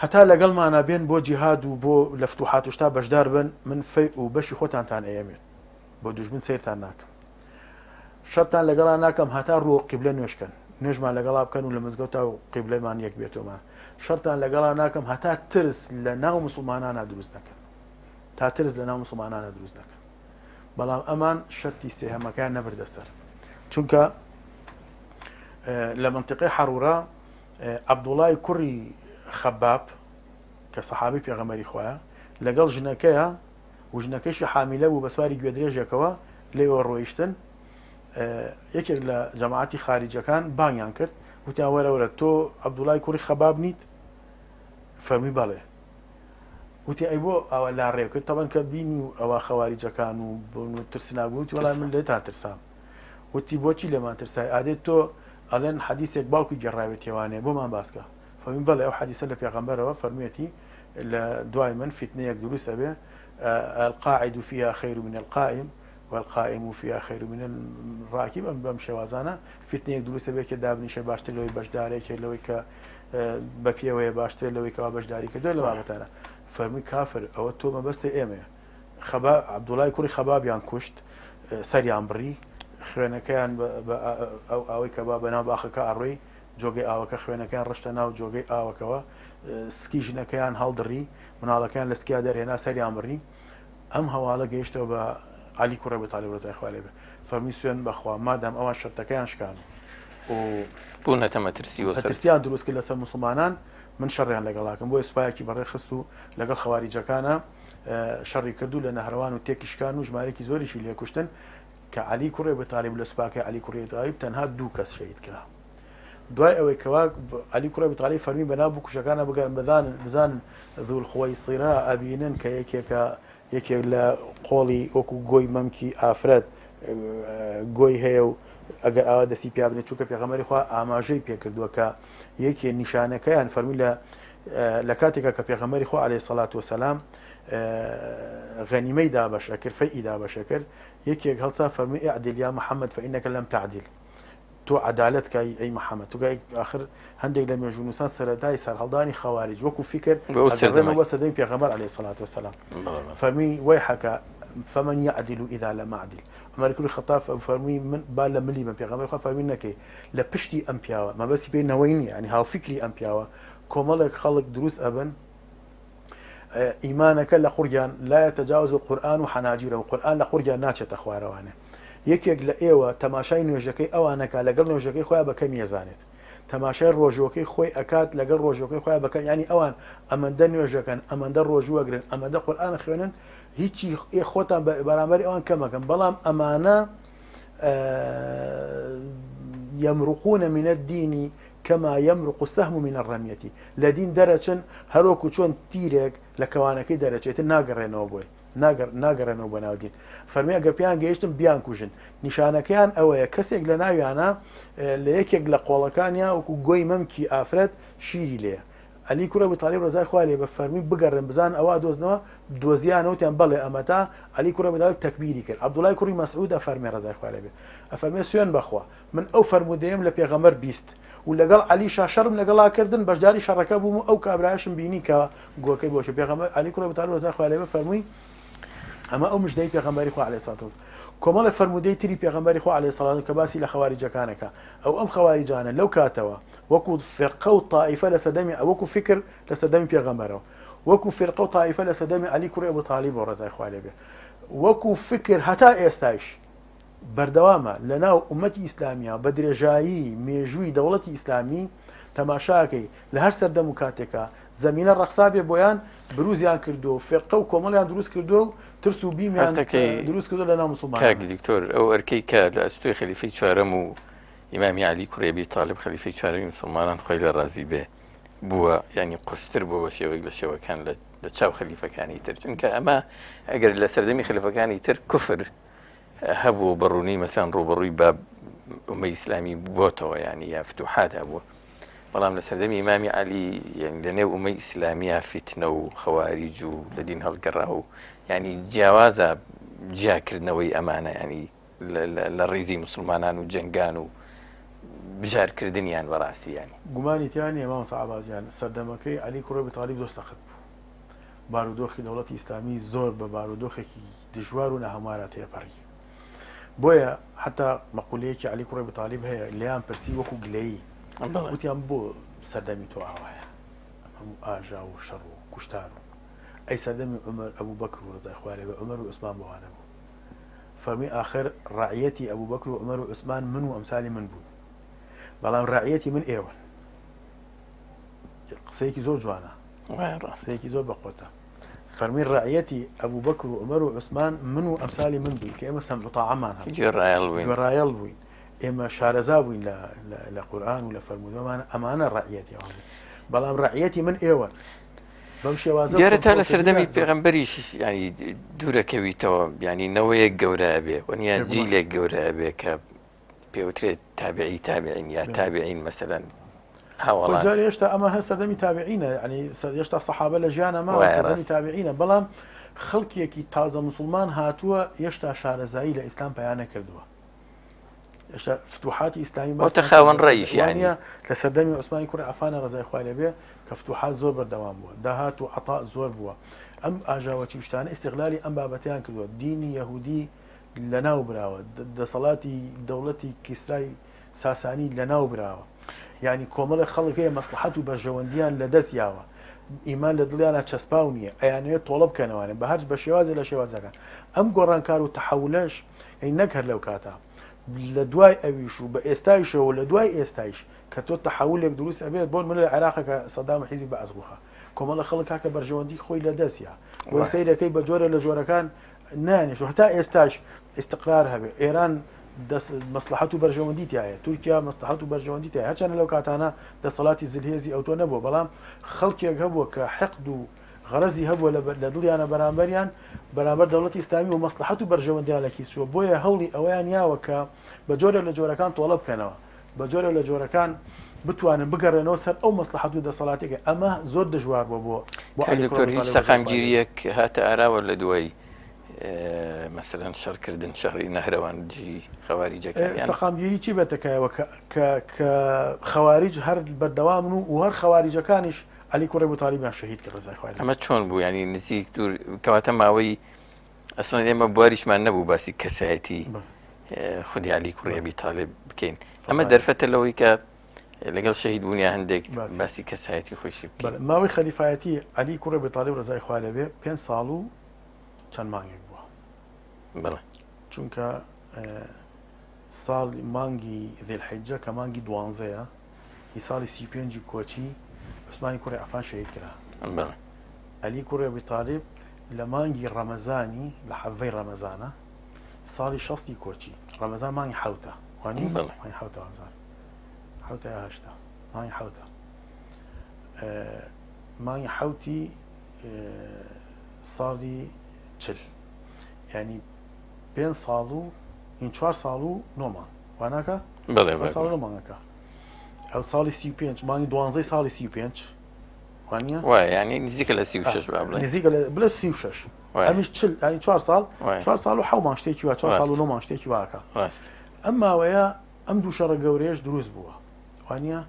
هەتا لەگەڵمانە بێن بۆ جیهاد و بۆ لە فتوحات و شتا بەشدار بن من فەی و بەشی خۆتانتان ئەیەمێت بۆ دوژمن سیرتان ناکەم شەرتان لەگەڵا ناکەم هەتا ڕۆ قیبلە نوێشکەن نوێژمان لەگەڵا بکەن و لە مزگەوتا و قیبلەیمان یەک بێتەوە شەرتان لەگەڵا ناکەم هەتا ترس لە ناو موسڵمانانە دروست نەکەن تا ترس لە ناو موسڵمانانە دروست نەکەن بەڵام ئەمان شەرتی سێهەمەکان نەبردە سەر چونکە لە منطقەی حەڕورا عەبدوڵای کوڕی خەباب کە سەحابی پێغەمبەری خوایە لەگەڵ ژنەکەیە و ژنەکەیشی حامیلە بوو بە سواری گوێدرێژێکەوە لێوە ڕۆیشتن یەکێک لە جەماعەتی خاریجەکان بانیان کرد وتیان وەرە تۆ عەبدوڵای کوڕی خەباب نیت فەرمی بەڵێ وتی ئەی بۆ ئەوە لا ڕێ کرد تەبەن کە بینی و ئەوە خەواریجەکان و ترسنابووتی وەڵام من لێتان ترسام وتی بۆچی لێمان ترسای ئادێت تۆ ئەڵێن حەدیثێک باوکی گەڕاوێت تێوانێ بۆمان باسکە فەرمی بەڵێ ئەو حەدیثە لە پێغەمبەرەوە فەرمیەتی لە دوای من فتنەیەک دروستە بێ القاعد فيها خير من القائم والقائم فيها خير من الراكب بەم شێوازانە فتنەیەک دروستە بێ کە دابنیشە باشتر لەوەی بەشدارێکێ لەوەی کە بە پێوەیە باشتر لەوەی کەوا بەشداری کردو لە بابەتانە فەرمی کافر ئەوە تۆ مەبەستە ئێمەیە عەبدوڵای کوڕی خەبابیان کوشت سەریان بڕی خوێنەکەیان ئەوەی کە بەناو باخەکە ئەڕۆی جۆگەی ئاوەکە خوێنەکەیان ڕشتە ناو جۆگەی ئاوەکەوە سکی ژنەکەیان هەڵدڕی مناڵەکەیان لە سکیا دەرهێنا سەریان بڕی ئەم هەواڵە گەیشتەوە بە علی کوڕی ئەبی طاالب ڕزای خوا لێ بێ فەرمی سوێن بەخوا مادام ئەوان شەرتەکەیان شکان و بوونەتە مەترسی و مەترسیان دروست کرد لەسەر موسڵمانان من شەڕیان لەگەڵاکەم بۆیە سوپایەکی بەڕێ خست و لەگەڵ خەواریجەکانە شەڕی کردو لە نەهرەوان و تێکیشکان و ژمارەی زۆریشی لێکوشتن کە علی کوڕی ئەبی طاالب لە سوپاکەی علی کوڕی ئەبی طاالب تەنها 2 کەس شەهید کرا دوای ئەوەی کەوا علی کوڕی ئەبی طاالب فەرمی بەناو بکوشەکانە بگەن بزانن ذوول خوەیسیرا ئەبینن کە یەکێک لە قۆڵی وەکو گۆی مەمکی ئافرەت گۆی هەیە و ئەگەر ئەوە دەستی پیا بنێت چونکە پێغەمبەری خوا ئاماژەی پێکردووە کە یەکێ نیشانەکەیان فەرمی لە کاتێکە کە پێغەمبەری خوا عەلەیهی سەڵات وەسەلام غەنیمەی دابەشە کرد فەیئی دابەشە کرد یەکێک هەڵسا فەرمی ئەعدل یا محەممەد فەئینەکە لەم تعدیل تۆ عەدالەت کای ئەی محەممەد تو ئاخر هەندێک لە مێژوونوسان سەرەتای سەرهەڵدانی خەواریج وەکو فیکر بە سەدەی پێغەمبەر عەلەیهی سەڵات وەسەلام فەرمی وەیحەکە فەمەن یەعدل ئیذا لەم ئەعدل عومەر کوڕی خەتاب فەرمی من با لە ملی بم پێغەمبەری خوا فەرمی نەکەی لە پشتی ئەم پیاوە مەبەستی پێی نەوەی نییە ینی هاوفکری ئەم پیاوە کۆمەڵێک خەڵک دروست ئەبن ئیمانەکە لە قورگیان لا يتجاوز القورآن و حەناجیرە و قورئان لە قورگیان ناچێتە خوارەوانێ یەکێک لە ئێوە تەماشای نوێژەکەی ئەوانەکە لەگەڵ نوێژەکەی خۆیان بەکەم ێزانێت تەماشای ڕۆژۆکەی خۆی ئەکات لەگەڵ ڕۆژۆکەی خۆیان بەکەن ینی ئەوان ئەمەندە نوێژەکەن ئەمەندە ڕۆژوەگرن ئەمەندە قورئان خوێنن هیچی خۆتان بەرامبەری ئەوان کەمەکەن بەڵام ئەمانە يمرقون من الدين كما يمرق السهم من الرمية لدين درجن هروكو چون تيرك لكوانكي درجة ناقرينو بوي ناگەڕێنەوە بە ناودین فەرمی ئەگەر پیان گەیشتم بیان کوژن نیشانەکەیان ئەوەیە کەسێک لە ناویانە لە یەکێک لە قۆڵەکانیا وەکو گۆی مەمکی ئافرەت شیری لێ عەلی کوڕە ئەبوو تاڵیب ڕەزای خوا لێ بە فەرمی بگەڕن بزان ئەوە دۆزنەوە دۆزیانەوتیان بەڵێ ئەمەتا عەلی کوڕە ئەبوو تاڵیب تەکبیری کرد عەبدوڵای کوڕی مەسعود ئەفەرمێ ڕەزای خوا لێ بێ ئەفەرمێ سوێن بەخوا من ئەو فەرمودەیەم لە پێغەمبەر بیست و لەگەڵ عەلیشا شەڕم لەگەڵاکردن بەشداری شەڕەکە بووم و ئەو کابرایشم بینی کە گۆکەی بۆشە پێغەمبەر عەلی کوڕە ئەبوو تاڵیب ڕەزای خوا لێ بێ فەرمووی ئەمە ئەو مژدەی پێغەمبەری خوا عەلەیهی سەڵاتو کۆمەڵی فەرمودەی تری پێغەمبەری خوا عەلەیهی سەڵاتو کە باسی لە خەواریجەکانەکە ئەو خەواریجانە لەو کاتەوە وەکو فێرقە و تائیفە لە سەردەمی وەکو فکر لە سەردەمی پێغەمبەرەوە وەکو فێرقە و تائیفە لە سەردەمی عەلی کوڕی ئەبوو تاڵیب ڕەزای خوا لێ بێ وەکو فکر هەتا ئێستایش بەردەوامە لەناو ئومەتی ئیسلامیە بە درێژایی مێژووی دەوڵەتی ئیسلامی تەماشاکەی لە هەر سەردەم و کاتێکە زەمینە ڕەخسا بێ بۆیان بروزیان کردو فێرقە و کۆمەڵیان دروست کردو و ترس و بیمیان دروست کردو لە ناو موسڵمانان کاک دکتۆر ئەو ئەرکەی کە لە ئەستۆی خەلیفەی چوارەم و ئیمامی عەلی کوڕی ئەبی تاڵیب خەلیفەی چوارەمی موسڵمانان خۆی لە ڕازی بێ بووە ینی قورستر بووە بە شێوەیەک لە شێوەکان لە چاو خەلیفەکانی تر چونکە ئەمە ئەگەر لە سەردەمی خەلیفەکانی تر کوفر هەبوو بەڕوونی مەسەن ڕوبەڕووی بە ئومەی ئیسلامی بۆتەوە ینی یا فتوحات هەبووە بەڵام لە سەردەمی ئیمامی عەلی لەنێو ئومەی ئیسلامیە فیتنە و خەواریج و لە دین هەڵگەڕا و ینی جیاوازە جیاکردنەوەی ئەمانە ینی لە ڕێزی موسڵمانان و جەنگان و بژارکردنیان بەڕاستی ینی گومانی تیانی ئەمام سەعبازیان سەردەمەکەی عەلی کوڕە ئەبوو تاڵیب زۆر سەخت بوو بارودۆخی دەوڵەتی ئیسلامی زۆر بە بارودۆخێکی دژوار و ناهەموارە تێپەڕی بۆیە حتا مەقولەیەکی عەلی کوڕە ئەبوو تاڵیب هەیە لێیان پرسی وەکو گلەیی وتیان بۆ سەردەمی تۆ ئاوایە هەموو ئاژا و شەڕ و کوشتار و ئەی سەردەمی عومەر ئەبوو بەکر و ڕەزای خوا لێ بێ عومەر و عوسمان بەوانە بوو فەرمی ئاخر ڕاعیەتی ئەبوو بەکر و عومەر و عوسمان من و ئەمسالی من بوون بەڵام ڕاعیەتی من ئێوەن قسەیەکی زۆر جوانە قسەیەکی زۆر بەقۆتە فەرمی ڕاعیەتی ئەبوو بەکر و عومەر و عوسمان من و ئەمسالی من بووین کە ئێمە سەمع و تاعەمان هەبوو گوێڕایەڵ بووین ئێمە شارەزا بووین لە قورئان و لە فەرمودەوەمانە ئەمانە ڕاعیەتی ئەوان بەڵام ڕاعیەتی من ئێوە بەم شێوازە دیارە تا لە سەردەمی پێغەمبەریش ینی دوورەکەویتەوە ینی نەوەیەک گەورە بێ وەنیا جیلێک گەورە بێ کە پێوترێت تابعی تابعین یا تابعین مەسەلەن هاوڵان جارێ هێشتا ئەمە هەر سەردەمی تابعینە ینی هێشتا سەحابە لە ژیانە ماوە سەردەمی تابعینە بەڵام خەڵکێکی تازە موسڵمان هاتووە هێشتا شارەزایی لە ئیسلام پەیان نەکردووە فتوحاتی ئیسلامی تەخاوەن ڕێیش یعنی لە سەردەمی عوسمانی کوڕی عەفانە ڕەزای خوا لێ بێ کە فتوحات زۆر بەردەوام بووە داهات و عەطا زۆر بووە ئەم ئاژاوەتی شتانە ئیستیغلالی ئەم بابەتیان کردووە دینی یەهودی لەناو براوە دەسەڵاتی دەوڵەتی کیسرای ساسانی لەناو براوە یعنی کۆمەڵی خەڵک هەیە مەسلحەت و بەرژەوەندیان لەدەست یاوە ئیمان لە دڵیانە چەسپاو نییە ئەیانەوێت تۆڵە بکەنەوەێن بە هەرچ بە شێوازە لە شێوازەکان ئەم گۆڕانکار و تەحەولەش نەک هەر لەو کاتە لە دوای ئەویش و بە ئێستایشەوە لە دوای ئێستایش کە تۆ تەحەولێک دروست ئەبێت بۆن من لە عێراقەکە سەدام حیزبی بە ئەزبوخە کۆمەڵە خەڵک کاکە بەرژەوەندی خۆی لە دەستیا وە سەیرەکەی بە جۆرە لە جۆرەکان نانێش و هەتا ئێستاش استقرار هەبێ ئێران مەسلحەت و بەرژەوەندی تایە تورکیا مەسلحەت و بەرژەوەندی تایە هەرچەندە لەو کاتانە دەسەڵاتی زلهێزی ئەو تۆ نەبووە بەڵام خەڵکێک هەبووە کە حەقد و غەرەزی هەبووە لە دڵیانە بەرامبەریان بەرامبەر دەوڵەتی ئیسلامی و مەسلحەت و بەرژەوەندیان لە کیسووە بۆیە هەوڵی ئەوەیان یاوە کە بە جۆرە لە جۆرەکان تۆڵە بکەنەوە بە جۆرە لە جۆرەکان بتوانن بگەڕێنەوە سەر ئەو مەسلحەت و دەسەڵاتێکە ئەمە زۆر دژوار بۆ هیچ سەقامگیریەک هاتە ئاراوە لە دوای مەسەلەن شەڕکردن شەڕی نەهرەوانجی خەواریجەکان سەقامگیری چی بێتەکایەوە کە خەواریج هەر بەردەوام و هەر خەواریجەکانیش عەلی کوڕی ئەبوو تاڵیبیان شەهید کرد ڕەزای خوا لێ بێ ئەمە چۆن بوو ینی نزیک دوور کەواتە ماوەی ئەسڵەن ئێمە بواریشمان نەبوو باسی کەسایەتی خودی عەلی کوڕی ئەبی تاڵیب بکەین ئەمە دەرفەتە لەوەی کە لەگەڵ شەهید بوونیا هەندێک باسی کەسایەتی خۆشی بکەین ماوەی خەلیفایەتی عەلی کوڕی ئەبی تاڵیب ڕەزای خوا لێ بێ 5 ساڵ و چەند مانگێک بووە بەڵێ چونکە ساڵی مانگی ذیلحیجە کە مانگی 12ەیە هی ساڵی 35 کۆچی عوسمانی کوڕی عەفان شەهید کرا عەلی کوڕی ئەبی تاڵیب لە مانگی ڕەمەزانی لە حەڤەی ڕەمەزانە ساڵی 60 کۆچی ڕەمەزان مانگی حەوتە وانی مانگی حەوتە ڕەمەزان حوتە یا هەشتا مانگی حوتە مانگی حوتی ساڵی چل ینی 5 ساڵ و این 4 ساڵ و 9 مانگ واناکە ساڵ 9 مانگەکە ئەو ساڵی 35 مانگی 12 ساڵی 35 وانە وای ینی نزیکە لە 36 نزیکە بڵێ 36 ئەمیش چل ینی 4 ساڵ 4 ساڵ و 7 مانگ شتێکی وا 4 ساڵ و 9 مانگ شتێکی واکە ڕاست ئەم ماوەیە ئەم دوو شەڕە گەورەیەش دروست بووە وانە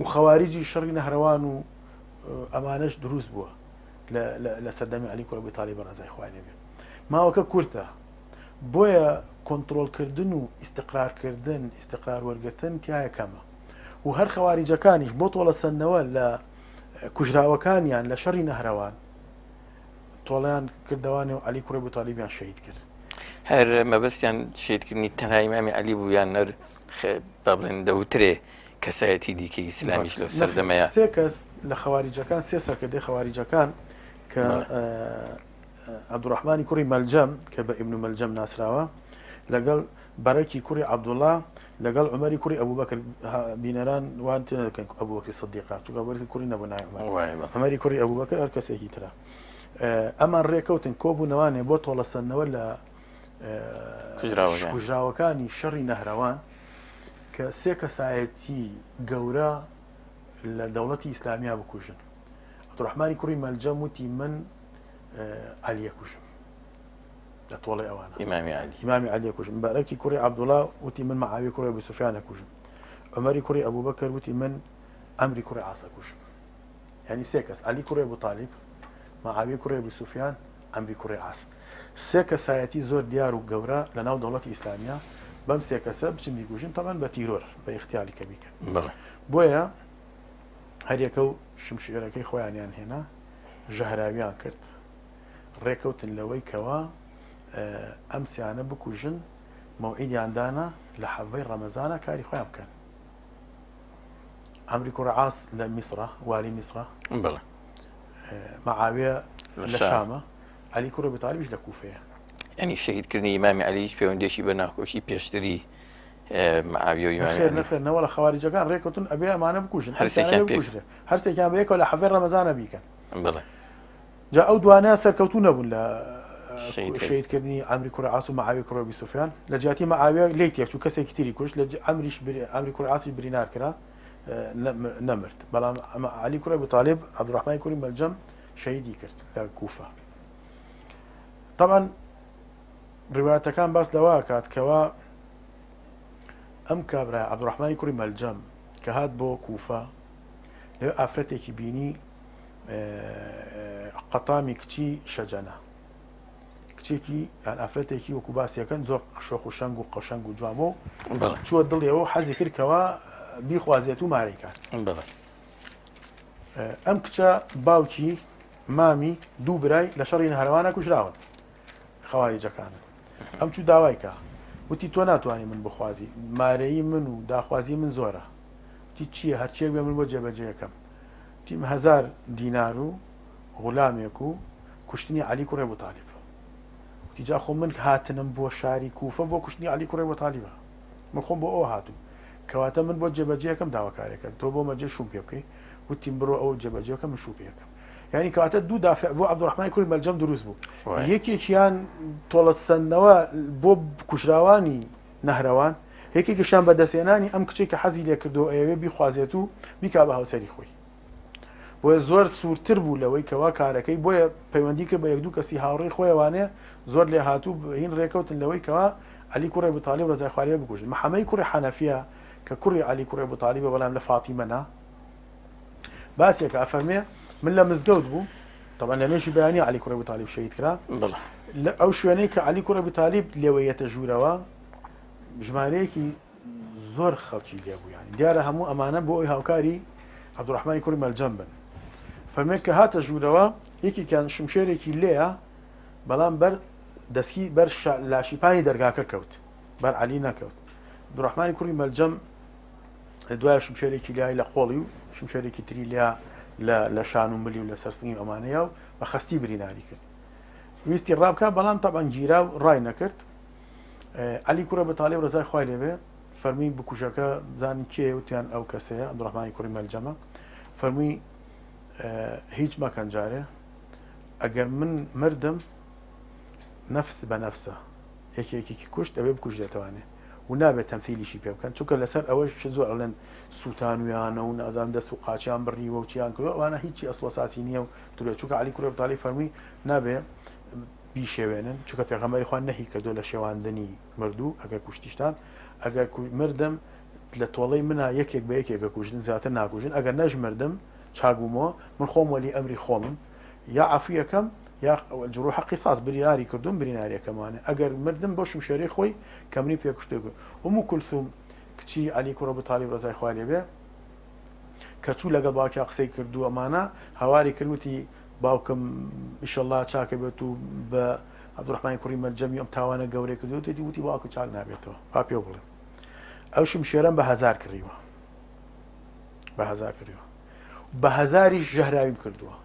و خەواریجی شەڕی نەهرەوان و ئەمانەش دروست بووە لە سەردەمی عەلی کوڕە ئەبوی تاڵیب ڕەزای خوای لێ بێت ماوەکە کورتە بۆیە کۆنتڕۆڵکردن و ئیستقرارکردن ئیستقرار وەرگرتن تایە کەمە و هەر خەواریجەکانیش بۆ تۆڵە سەرنەوە لە کوژراوەکانیان لە شەڕی نەهرەوان تۆڵیان کردوانێ و عەلی کوڕە ئەبوی تاڵیبیان شەهید کرد هەر مەبەستیان شێتکردنی تەنها ئیمامی عەلی بوو یان نەر با بڵێن دەوترێ کەسایەتی دیکەی ئیسلامیش لە سەردەمەیە سێ کەس لە خەواریجەکان سێ سەرکردەی خەواریجەکان کە عەبدوڕەحمانی کوڕی مەلجەم کە بە ئیبن مەلجەم ناسراوە لەگەڵ بەرەکی کوڕی عەبدوڵڵا لەگەڵ عومەری کوڕی ئەبوبەکر بینەران وان تێ نەدەکەن ئەبوبەکری سیدیق چونکە ئەبوبەکر کوڕی نەبوو ناوی عومەری کوڕی ئەبوبەکر هەر کەسێکی ترە ئەمان ڕێکەوتن کۆبوونەوانێ بۆ تۆڵە سەرنەوە لە کوژراوەکانی شەڕی نەهرەوان کە سێ کەسایەتی گەورە لە دەوڵەتی ئیسلامیا بکوژن عەبدوڕەحمانی کوڕی مەلجەم وتی من عەلیە کوژم لە تۆڵی ئەوانە ئیمامی عەلیە کوژم بەرەکی کوڕی عەبدوڵڵا وتی من مەعاویە کوڕی ئەبوی سوفیانە کوژم عومەری کوڕی ئەبوبەکر وتی من ئەمری کوڕی عاسە کوژم ینی سێ کەس عەلی کوڕی ئەبوو تاڵیب مەعاویە کوڕی ئەبوی سوفیان ئەمری کوڕی عاس سێ کەسایەتی زۆر دیار و گەورە لە ناو دەوڵەتی ئیسلامیا بەم سێ کەسە بچن بیکوژن تەمان بە تیرۆر بە ئیختیاری کە بیکەن بۆیە هەریەکە و شمشێرەکەی خۆیانیان هێنا ژەهراویان کرد ڕێکەوتن لەوەی کەوە ئەم سیانە بکوژن مەوعیدیاندانە لە حەڤەی ڕەمەزانە کاری خۆیان بکەن ئەمری کوڕی عاس لە میسرە والی میسرە مەعاویە لە شامە عەلی کوڕە ئەبوی تاڵیبیش لە کوفەیە ینی شەهیدکردنی ئیمامی عەلیش پەیوەندیێکی بە ناکۆچی پێشتری مەعاویە و ئیمامی نەخێرنەوە لە خەواریجەکان ڕێکەوتن ئەبێ ئەمانە بکوژن هەرسێکیان بەیەکەوە لە حەڤەی ڕەمەزانە بیکەن جا ئەو دوانە سەرکەوتوو نەبوون لە شەهیدکردنی ئەمری کوڕی عاس و مەعاویە کوڕی ئەبوی سوفیان لە جیاتی مەعاویە لی تێکچوو کەسێکی تری کوشت لە ئەمری کوڕی عاسی برینار کرا نەمرد بەڵام عەلی کوڕی ئەبوی تاڵیب عەبدوڕەحمانی کوڕی مەلجەم شەهیدی کرد لە کوفە طبعا ڕیوایەتەکان باس لەوە کات کەوە ئەم کابرا عەبدوڕەحمانی کوڕی مەلجەم کە هات بۆ کوفە لەوێ ئافرەتێکی بینی قەتامی کچی شەجەنە کچێکی یان ئافرەتێکی وەکو باسیەکەن زۆر شۆخ و شەنگ و قەشەنگ و جوامۆ چووە دڵیەوە حەزی کرد کەوە بیخوازێت و مارەی کات ئەم کچە باوکی مامی دوو برای لە شەڕی نەهەروانە کوژراون خەواریجەکانن ئەم چوو داوای کە وتی تۆ ناتوانانی من بخوازی مارەی من و داخوازی من زۆرە وتی چییە هەرچیەک بێ من بۆ جێبەجێیەکەم تیم 1000 دینار و غولامێک و کوشتنی عەلی کوڕی ئەبوو تاڵیب وتی جا خۆ من هاتنم بۆ شاری کوفە بۆ کوشتنی عەلی کوڕی ئەبوو تاڵیبە من خۆم بۆ ئەوە هاتووم کەواتە من بۆ جێبەجێیەکەم داواکارێکە تۆ بۆ مەجێ شوم پێ بکەی وتیم بڕۆ ئەو جێبەجێەکە من شوو پێەکەم ینی کەواتە دوو دافع بۆ عەبدوڕەحمانی کوڕی مەلجەم دروست بوو یەکێکیان تۆڵە سەرنەوە بۆ کوژراوانی نەهرەوان یەکێکیشان بەدەستێنانی ئەم کچێک کە حەزی لێ کردو ئەوێ بیخوازێت و بیکا بە هاوسەری خۆی بۆیە زۆر سوورتر بوو لەوەی کەوا کارەکەی بۆیە پەیوەندی کرد بە یەک دوو کەسی هاوڕێی خۆیەوانێ زۆر لێ هاتوو هین ڕێکەوتن لەوەی کەوا عەلی کوڕی ئەبوی تاڵیب ڕەزای خوای لێ بکوژن محەمەد کوڕی حەنەفیە کە کوڕی عەلی کوڕی ئەبوی تاڵیبە بەڵام لە فاتیمەنا باسێکە ئەفەرمێ من لە مزگەوت بووم طبعا لە نوێژی بەیانی عەلی کوڕی ئەبوی تاڵیب شەهید کرا ئەو شوێنەی کە عەلی کوڕی ئەبوی تاڵیب لێوەیەتە ژوورەوە ژمارەیەکی زۆر خەڵکی لێبوو یانی دیارە هەموو ئەمانە بۆ ئەوی هاوکاری عەبدوڕەحمانی کوڕی مەلجەم بن فەرمێ کە هاتە ژوورەوە یەکێکیان شمشێرێکی لێیە بەڵام بەر دەسکی بەر لاشیپانی دەرگاکە کەوت بەر عەلی نەکەوت عەبدوڕەحمانی کوڕی مەلجەم دوای شمشێرێکی لای لە قۆڵی و شمشێرێکی تری لیا لە شان و ملی و لە سەرسنگی ئەمانەیە و بە خەستی بریناری کرد ویستی ڕابکە بەڵام تەبەن گیرا و ڕای نەکرد عەلی کوڕە ئەبوی تاڵیب ڕەزای خوای لێ بێ فەرمی بکوژەکە زانین کێ وتیان ئەو کەسەیە عەبدوڕەحمانی کوڕی مەلجەمە فەرمووی هیچ مەکەن جارێ ئەگەر من مردم نەفس بە نەفسە یەکێکی کوشت ئەوێ بکوژ دێتوانێ و نابێت تەمثیلیشی پێ بکەن چونکە لەسەر ئەوەش زۆر ئەڵێن سووتانویانە و نازانم دەست و قاچیان بڕیوە و چیان کردو ئەوانە هیچی ئەسڵ ئەساسی نییە و درێت چونکە عەلی کوڕی ئەبوطالیب فەرمووی نابێ بیشێوێنن چونکە پێغەمبەری خوا نەهی کردو لە شێواندنی مردوو ئەگەر کوشتیشتان ئەگەر مردم لە تۆڵەی منە یەکێک بە یەکێکە کوژن زیاتر ناکوژن ئەگەر نەژمردم چاگومەوە من خۆم وەلی ئەمری خۆمم یا عەفویەکەم یا جروح قیصاص بریناری کردوم بریناریەکەمانە ئەگەر مردم بۆ شمشێرەی خۆی کە منی پێکوشتێ کرد ئومو کولسوم کچی عەلی کوڕە ئەبوطالیب ڕەزای خوا لێبێ کە چوو لەگەڵ باوکیا قسەی کردو ئەمانە هەواری کردوتی باوکم ئیشەڵڵا چاکە بێت و بە عەبدوڕەحمانی کوڕی مەلجەمی ئەم تاوانە گەورەی کردو وتی باوکە چاک نابێتەوە با پێ بڵێ ئەو شمشێرەم بە 1000 کڕیوە بە 1000 کڕیوە بە 1000 ژەهراویم کردووە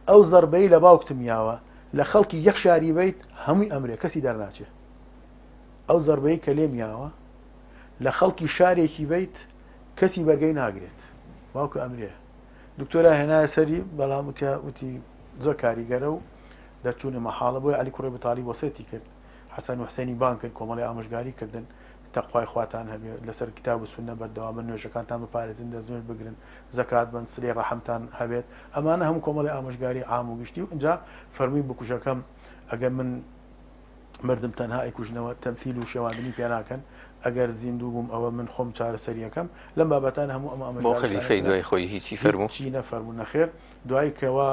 ئەو زەربەی لە باوکتم یاوە لە خەڵکی یەک شاری بیت هەمووی ئەمرێ کەسی دەرناچێ ئەو زەربەی کە لێم یاوە لە خەڵکی شارێکی بیت کەسی بەرگەی ناگرێت باوکە ئەمرێ دکتۆرا هێنایە سەری بەڵام وتی زۆر کاریگەرە و دەچوونە مەحاڵە بۆی عەلی کوڕی ئەبوطالیب وەسێتی کرد حەسەن و حوسێنی بان کرد کۆمەڵی ئامۆژگاری کردن تەقوای خواتان هەبێ لەسەر کتاب و سونە بەردەوام نوێژەکانتان بپارێزن دەستنوێژ بگرن زەکات بن سلێ ڕەحەمتان هەبێت ئەمانە هەموو کۆمەڵی ئامۆژگاری عام و گشتی و اینجا فەرمووی بکوژەکەم ئەگەر من مردم تەنها ئەیکوژنەوە تەمثیل و شێواندنی پێ ناکەن ئەگەر زیندوو بووم ئەوە من خۆم چارەسەریەکەم لەم بابەتان هەموو ئەمە بۆ خەلیفەی دوای خۆی هیچی فەرموو چی نەفەرموو نەخێر دوای کەوا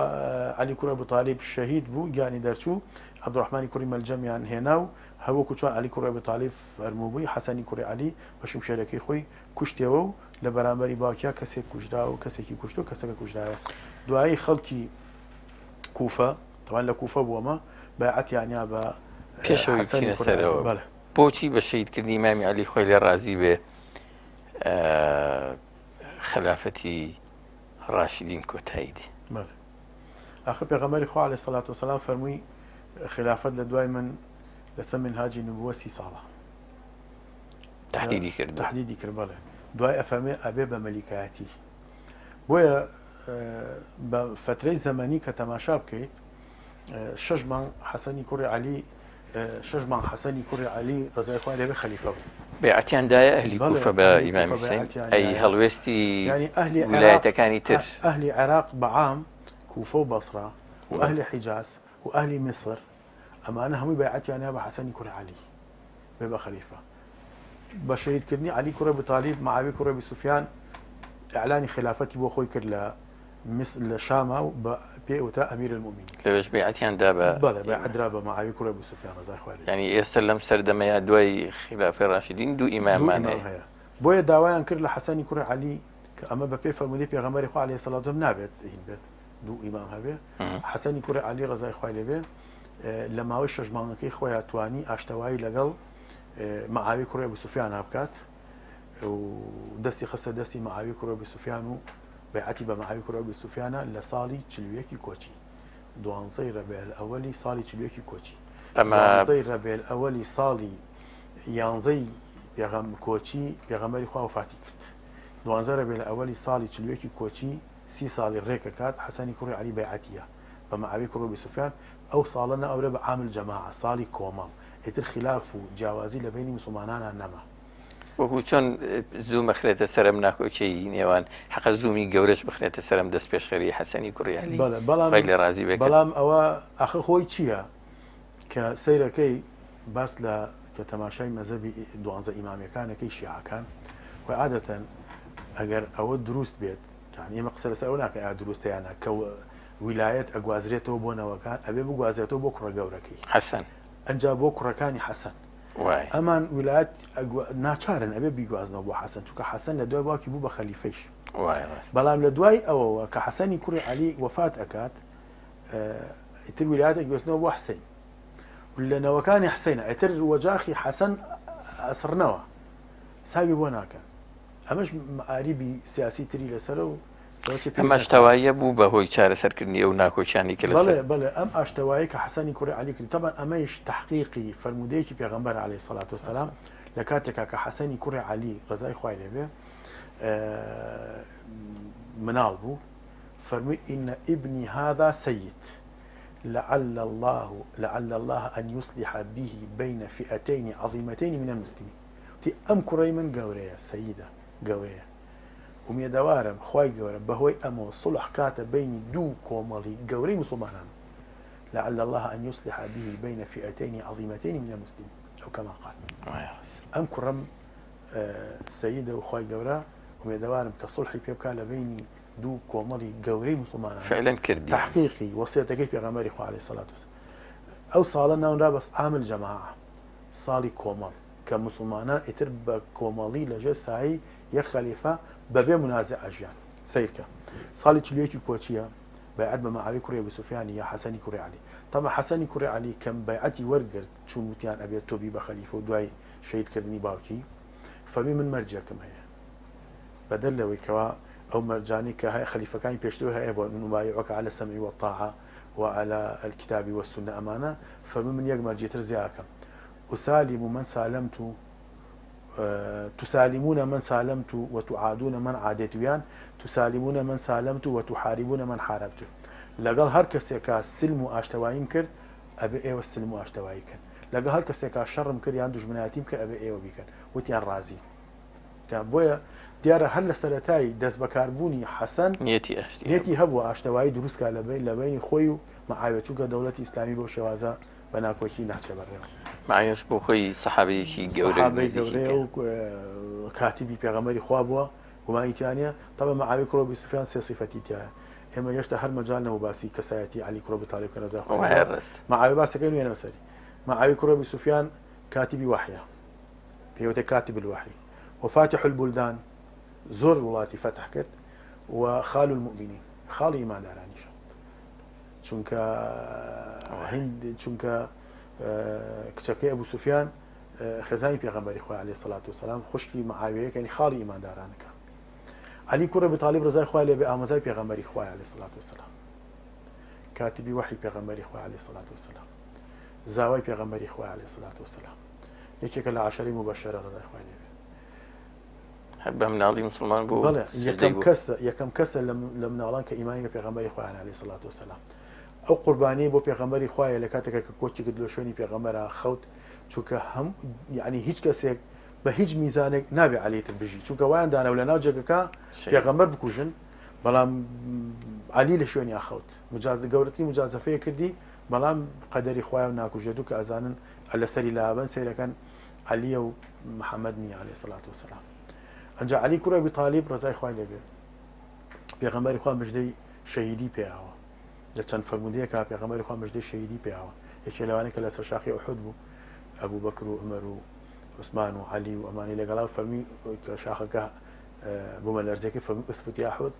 عەلی کوڕە ئەبوطالیب شەهید بوو گیانی دەرچوو عەبدوڕەحمانی کوڕی مەلجەمیان هێنا و هەوەکو چۆن عەلی کوڕی ئەبوطالیب فەرموو بووی حەسەنی کوڕی عەلی بە شمشێرەکەی خۆی کوشتێەوە و لە بەرامبەری باوکیا کەسێک کوژرا و کەسێکی کوشت و کەسەکە کوژرایە دوایی خەڵکی کوفە تەوان لە کوفە بووەمە بەیعەتیانیا بە پێشەوەی بچینە سەرەوە بۆچی بە شەیدکردنی ئیمامی عەلی خۆی لێ ڕازی بێ خلافەتی ڕاشدین کۆتایی دێ ئاخر پێغەمبەری خوا عەلەیهی سەڵات وسەلام فەرمووی خلافەت لە دوای من لەسەر منهاجی نبووە 30 ساڵە تحدیدی کرد بەڵێ دوای ئەفەرمێ ئەبێ بە مەلیکایەتی بۆیە بە فترەی زەمەنی کە تەماشا بکەیت 6 مانگ حەسەنی کوڕی عەلی 6 مانگ حەسەنی کوڕی عەلی ڕەزای خوا لێبێ خەلیفە بوو بێعەتیاندایە ئەهلی کوفە بە ئیمامی حوسێن ئەی هەڵوێستی ویلایەتەکانی تر ئەهلی عێراق بەعام کوفە و بەسرا و ئەهلی حیجاز و ئەهلی میسر ئەمانە هەمووی بەیعەتیانیا بە حەسەنی کوڕی عەلی بێ بە خەلیفە بە شەهیدکردنی عەلی کوڕی ئەبوطالیب معاویە کوڕی ئەبی سوفیان ئیعلانی خلافەتی بۆ خۆی کرد لە شامە و بە پێوترا ئەمیر المؤمنین لەوێش بێعەتیاندا بە بەڵێ بەعەدرا بە معاویە کوڕی ئەبی سوفیان ڕەزای خوا لێبێ یعنی ئێستا لەم سەردەمەیە دوای خلافەی ڕاشدین دوو ئیمامان هەیە بۆیە داوایان کرد لە حەسەنی کوڕی عەلی کە ئەمە بە پێی فەرموودەی پێغەمبەری خوا عەلەیهی سەڵات وسەلام نابێت هین بێت دوو ئیمام هەبێ حەسەنی کوڕی عەلی ڕەزای خوا لێبێ لە ماوەی 6 مانگەکەی خۆیان توانی ئاشتەوایی لەگەڵ معاویە کوڕی ئەبی سوفیان هەبکات و دەستی خستە دەستی معاویە کوڕی ئەبی سوفیان و بەیعەتی بە معاویە کوڕی ئەبی سوفیانە لە ساڵی 41 کۆچی 12 ڕەبیع ئەوەلی ساڵی 41 کۆچی 12 ڕەبیع ئەوەلی ساڵی 11 کۆچی پێغەمبەری خوا وفاتی کرد 12 ڕەبیع ئەوەلی ساڵی 41 کۆچی 30 ساڵی ڕێکە کات حەسەنی کوڕی عەلی بەیعەتیە بە معاویە کوڕی ئەبی سوفیان ئەو ساڵە ئەورە بە عامل جەماعە ساڵی کۆمەڵ ئیتر خلاف و جیاوازی لە بینی مسلمانانان نەما وەکو چۆن زوو مەخرێتە سەرم ناکۆچەی نێوان حەقە زوومی گەورەش بخرێتە سەرم دەست پێشخەری حەسەنی کوڕی عەلی خۆی لێ ڕازی بێت بەڵام ئەوە ئاخر خۆی چییە کە سەیرەکەی باس لە کە تەماشای مەزەبی 12 ئیمامیەکانەکەی شیعەکان خۆی عادەتەن ئەگەر ئەوە دروست بێت یعنی ئێمە قسە لەسەر ئەو ناکەین ئایا دروستەیانە کە ویلایەت ئەگوازرێتەوە بۆ نەوەکان ئەبێ بگوازرێتەوە بۆ کوڕە گەورەکەی حەسەن ئەنجا بۆ کوڕەکانی حەسەن ئەمان ویلایەت ناچارن ئەبێ بیگوازنەوە بۆ حەسەن چونکە حەسەن لە دوای باوکی بوو بە خەلیفەیش بەڵام لە دوای ئەوەوە کە حەسەنی کوڕی عەلی وەفات ئەکات ئیتر ویلایەتە گوێستنەوە بۆ حسەین لە نەوەکانی حسەینە ئیتر وەجاخی حەسەن ئەسڕنەوە ساوی بۆ ناکەن ئەمەش مەعاریبی سیاسی تری لەسەرە و ئەم ئاشتەواییە بوو بەهۆی چارەسەرکردنی ئەو ناکۆچیانی کە لەسەر بەڵێ ئەم ئاشتەوایی کە حەسەنی کوڕی عەلی کرد تەبەن ئەمەش تەحقیقی فەرموودەیەکی پێغەمبەر عەلەیهی سەڵات وسەلام لە کاتێکا کە حەسەنی کوڕی عەلی ڕزای خوای لێبێ مناڵ بوو فەرمووی ئینە ئیبنی هذا سەید لعل الله أن يصلح به بين فئتين عظيمتين من المسلمين تي أم كري من قورية سيدة قورية وميدوارم خواي قورم بهوي أمو صلح كات بين دو كومالي قوري مسلمان لعل الله أن يصلح به بين فئتين عظيمتين من المسلمين أو كما قال أم كرم سيدة وخواي قورا وميدوارم كصلحي بيبكى لبيني دو كومالي قوري مسلمان فعلا كردي تحقيقي وصيته كيف بيغمري خو عليه الصلاة والسلام أو صالنا ونرا بس عامل جماعة صالي كومال كمسلمان اترب كومالي لجا ساعي يا خليفة ببي منازع أجيال سيركا صالي تشليكي كوتشيا بيعت مع علي كوري أبو سفيان يا حسني كوري علي طبعا حسني كوري علي كم بيعتي ورقر شو متيان أبي توبي بخليفة ودواي شهيد كردني باوكي فمي من مرجع كم هي بدل لو كوا أو مرجاني كهاي خليفة كان بيشتوها أبو نبايعك على السمع والطاعة وعلى الكتاب والسنة أمانة فمن يقمر جيتر زياكم أسالم من سالمت تسالمون من سالمت وتعادون من عاديت ويان تسالمون من سالمت وتحاربون من حاربت لقال هر كسيكا سلم واشتوايم كر أبي إيه والسلم واشتواي كر لقال هر كسيكا شرم كر يان دجمناتيم كر أبي إيه وبيكر وتيان رازي كان بويا دیارە هەر لە سەرەتایی دەست بەکاربوونی حەسەن نێتی هەبووە ئاشتەوایی دروستکە لە بینی خۆی و مەعاوێتچووکە دەوڵەتی ئیسلامی بۆ شێوازە بە ناکۆکی ناچە بەڕێوە معەش بۆ خۆی سەحابەیەکی گەورەی و کاتیبی پێغەمبەری خوا بووە گومانیتیانە تەبە مەعاوی کوڕە ئەبی سوفیان سێ سیفەتی تایە ئێمە هێشتا هەر مەجال نەبوو باسی کەسایەتی عەلی کوڕە ئەبی تاڵیب کە ڕەزای خوا مەعاوی باسەکەی نوێنەوە سەری مەعاوی کوڕە ئەبی سوفیان کاتیبی وحیە پێوتە کاتب الوحی وفاتح البلدان زۆر وڵاتی فتح کرد و خال المؤمنین خاڵی ئیماندارانیش چونکە کچەکەی ئەبوو سوفیان خێزانی پێغەمبەری خۆی عەلەیهی سەڵات وسەلام خوشکی مەعاویەیە کەنی خاڵی ئیماندارانەکە عەلی کوڕە ئەبی تاڵیب ڕەزای خوای لێبێ ئامۆزای پێغەمبەری خۆی عەلەیهی سەڵات وسەلام کاتیبی وحی پێغەمبەری خۆی عەلەیهی سەڵات وسەلام زاوای پێغەمبەری خۆی عەلەیهی سەڵات وسەلام یەکێکە لە عەشەرەی مبەشەرە ڕەزای خوای لێبێ بە مناڵی مسلمان بوو یەکەم کەسە لە مناڵان کە ئیمانی بە پێغەمبەری خۆیان عەلەیهی سەڵات وسەلام ئەو قوربانی بۆ پێغەمبەری خوایە لە کاتێکە کە کۆچی کرد لە شوێنی پێغەمبەرە خەوت چونکە هەم یعنی هیچ کەسێک بە هیچ میزانێک نابێ عەلی تر بژی چونکە وایان دانەوە لە ناو جێگەکە پێغەمبەر بکوژن بەڵام عەلی لە شوێنی خەوت گەورەترین مجازەفەیە کردی بەڵام قەدەری خوایە و ناکوژێتو کە ئەزانن لەسەری لابن سیرەکەن عەلیە و محەممەد نیە عەلەیهی سەڵات وسەلام ئەنجا عەلی کوڕە ئەبی تاڵیب ڕەزای خوای لێبێ پێغەمبەری خوا مژدەی شەهیدی پێیاوە لە چەند فەرموودەیەکە پێغەمبەری خوا مژدەی شەهیدی پێیاوە یەکێ لەوانەیە کە لەسەر شاخی ئوحود بوو ئەبوو بەکر و عومەر و عوسمان و عەلی و ئەمانی لەگەڵا فەرمی کە شاخەکە بوومە لەرزەکەی فەرمی ئوثبت یا ئوحود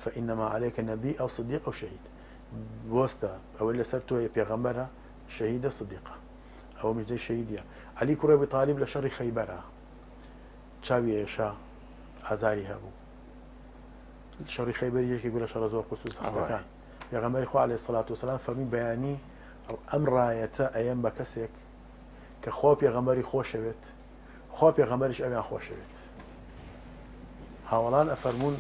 فإنما عليك نبي أو صديق أو شهيد بوستا أو اللي سرته بيغمبرة شهيدة صديقة أو مجدي شهيدية عەلی کوڕە ئەبی تاڵیب لە شەڕی خەیبەرە چاوی ئێشا ئازاری هەبوو شەڕی خەیبەر یەکێک لە شەڕە زۆر قورس و سەختەکان پێغەمبەری خوا عەلەیهی سەڵات وسەلام فەرمی بەیانی ئەم ڕایەتە ئەیەم بە کەسێک کە خوا پێغەمبەری خۆشەوێت خوا پێغەمبەریش ئەویان خۆشەوێت هاوڵان ئەفەرمون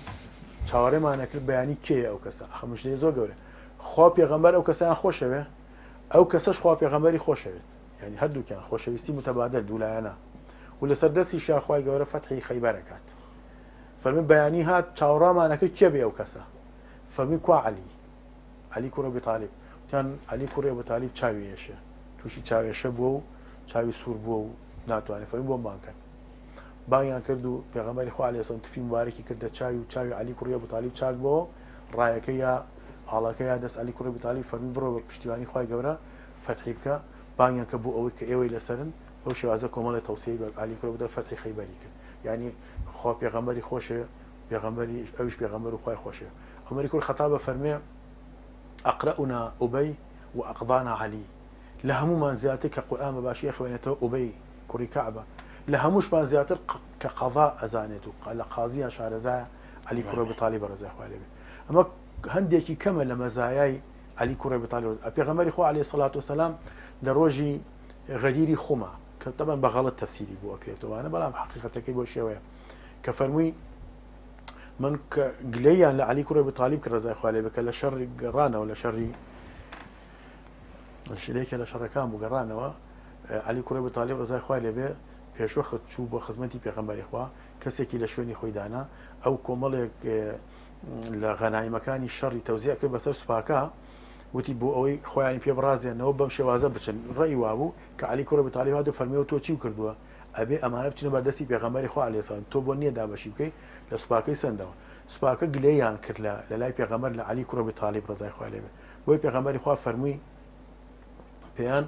چاوەڕێمان نەکرد بەیانی کێیە ئەو کەسە هەمووشتەی زۆر گەورە خوا پێغەمبەر ئەو کەسەیان خۆشەوێ ئەو کەسەش خوا پێغەمبەری خۆشەوێت یعنی هەردووکیان خۆشەویستی متەبادل دوولایەنە و لەسەر دەستی شاخوای گەورە فەتحی خەیبەرەکات فەرمی بەیانی هات چاوەڕامان نەکرد کێ بێ ئەو کەسە فەرمی کوا عەلی کوڕە ئەبی تاڵیب وتیان عەلی کوڕە ئەبی تاڵیب چاوی ئێشە تووشی چاوێشە بووە و چاوی سوور بووە و ناتوانێت فەرمی بۆم بانکەن بانیان کرد و پێغەمبەری خوا عەلەیهی سەڵام تفی مبارەکی کردە چاوی و چاوی عەلی کوڕە ئەبی تاڵیب چاک بووە ڕایەکە یا ئاڵەکە یا دەست عەلی کوڕە ئەبی تاڵیب فەرمی بڕۆ بە پشتیوانی خوای گەورە فەتحی بکە بانیان کە بوو ئەوەی کە ئێوەی لەسەرن بەو شێوازە کۆمەڵی تەوسیەی بە عەلی کوڕە بدە فەتحی خەیبەری کرد یعنی خوا پێغەمبەری خۆشە پێغەمبەری ئەویش پێغەمبەر و خوای خۆشە عومەری کوڕ خەتابە فەرمێ ئەقرەئونا ئوبەی و ئەقضانا عەلی لە هەمومان زیاتر کە قورئان بەباشی خوێنێتەوە ئوبەی کوڕی کەعبە لە هەمووشمان زیاتر کە قەضا ئەزانێت و لە قازیە شارەزایە عەلی کوڕە ئەبی تاڵیب ڕەزای خوای لێبێ ئەمە هەندێکی کەمە لە مەزایای عەلی کوڕە ئەبی تاڵیب پێغەمبەری خوا عەلەیهی سەڵات وسەلام لە ڕۆژی غەدیری خوما کە طبعا بەغەڵت تەفسیری بۆ ئەکرێتەوەوانە بەڵام حقیقەتەکەی بۆ شێوەیە کە فەرمووی من کە گلەیان لە عەلی کوڕی ئەبی طالیب کە ڕەزای خوا لێ بێ کە لە شەڕی گەڕانەوە لە شەڕی شتێکە لە شەڕەکان بوو گەڕانەوە عەلی کوڕی ئەبی طالیب ڕەزای خوا لێ بێ پێشوە چوو بۆ خزمەتی پێغەمبەری خوا کەسێکی لە شوێنی خۆی دانا ئەو کۆمەڵێک لە غەنایمەکانی شەڕی تەوزیع کرد بەسەر سوپاکە وتی بۆ ئەوەی خۆیانی پێ بڕازێنەوە بەم شێوازە بچن ڕێی وابوو کە عەلی کوڕی ئەبی طالیب هاتو فەرمیەوە تۆ چی کردووە ئەبێ ئەمانە بچنە بەردەستی پێغەمبەری خوا عەلەیهی سەلام تۆ بۆ نییە دابەشی بکەی لە سوپاکەی سندەوە سوپاکە گلەیان کرد لە لای پێغەمبەر لە عەلی کوڕی ئەبی طالیب ڕەزای خوا لێ بێ بۆی پێغەمبەری خوا فەرمووی پێیان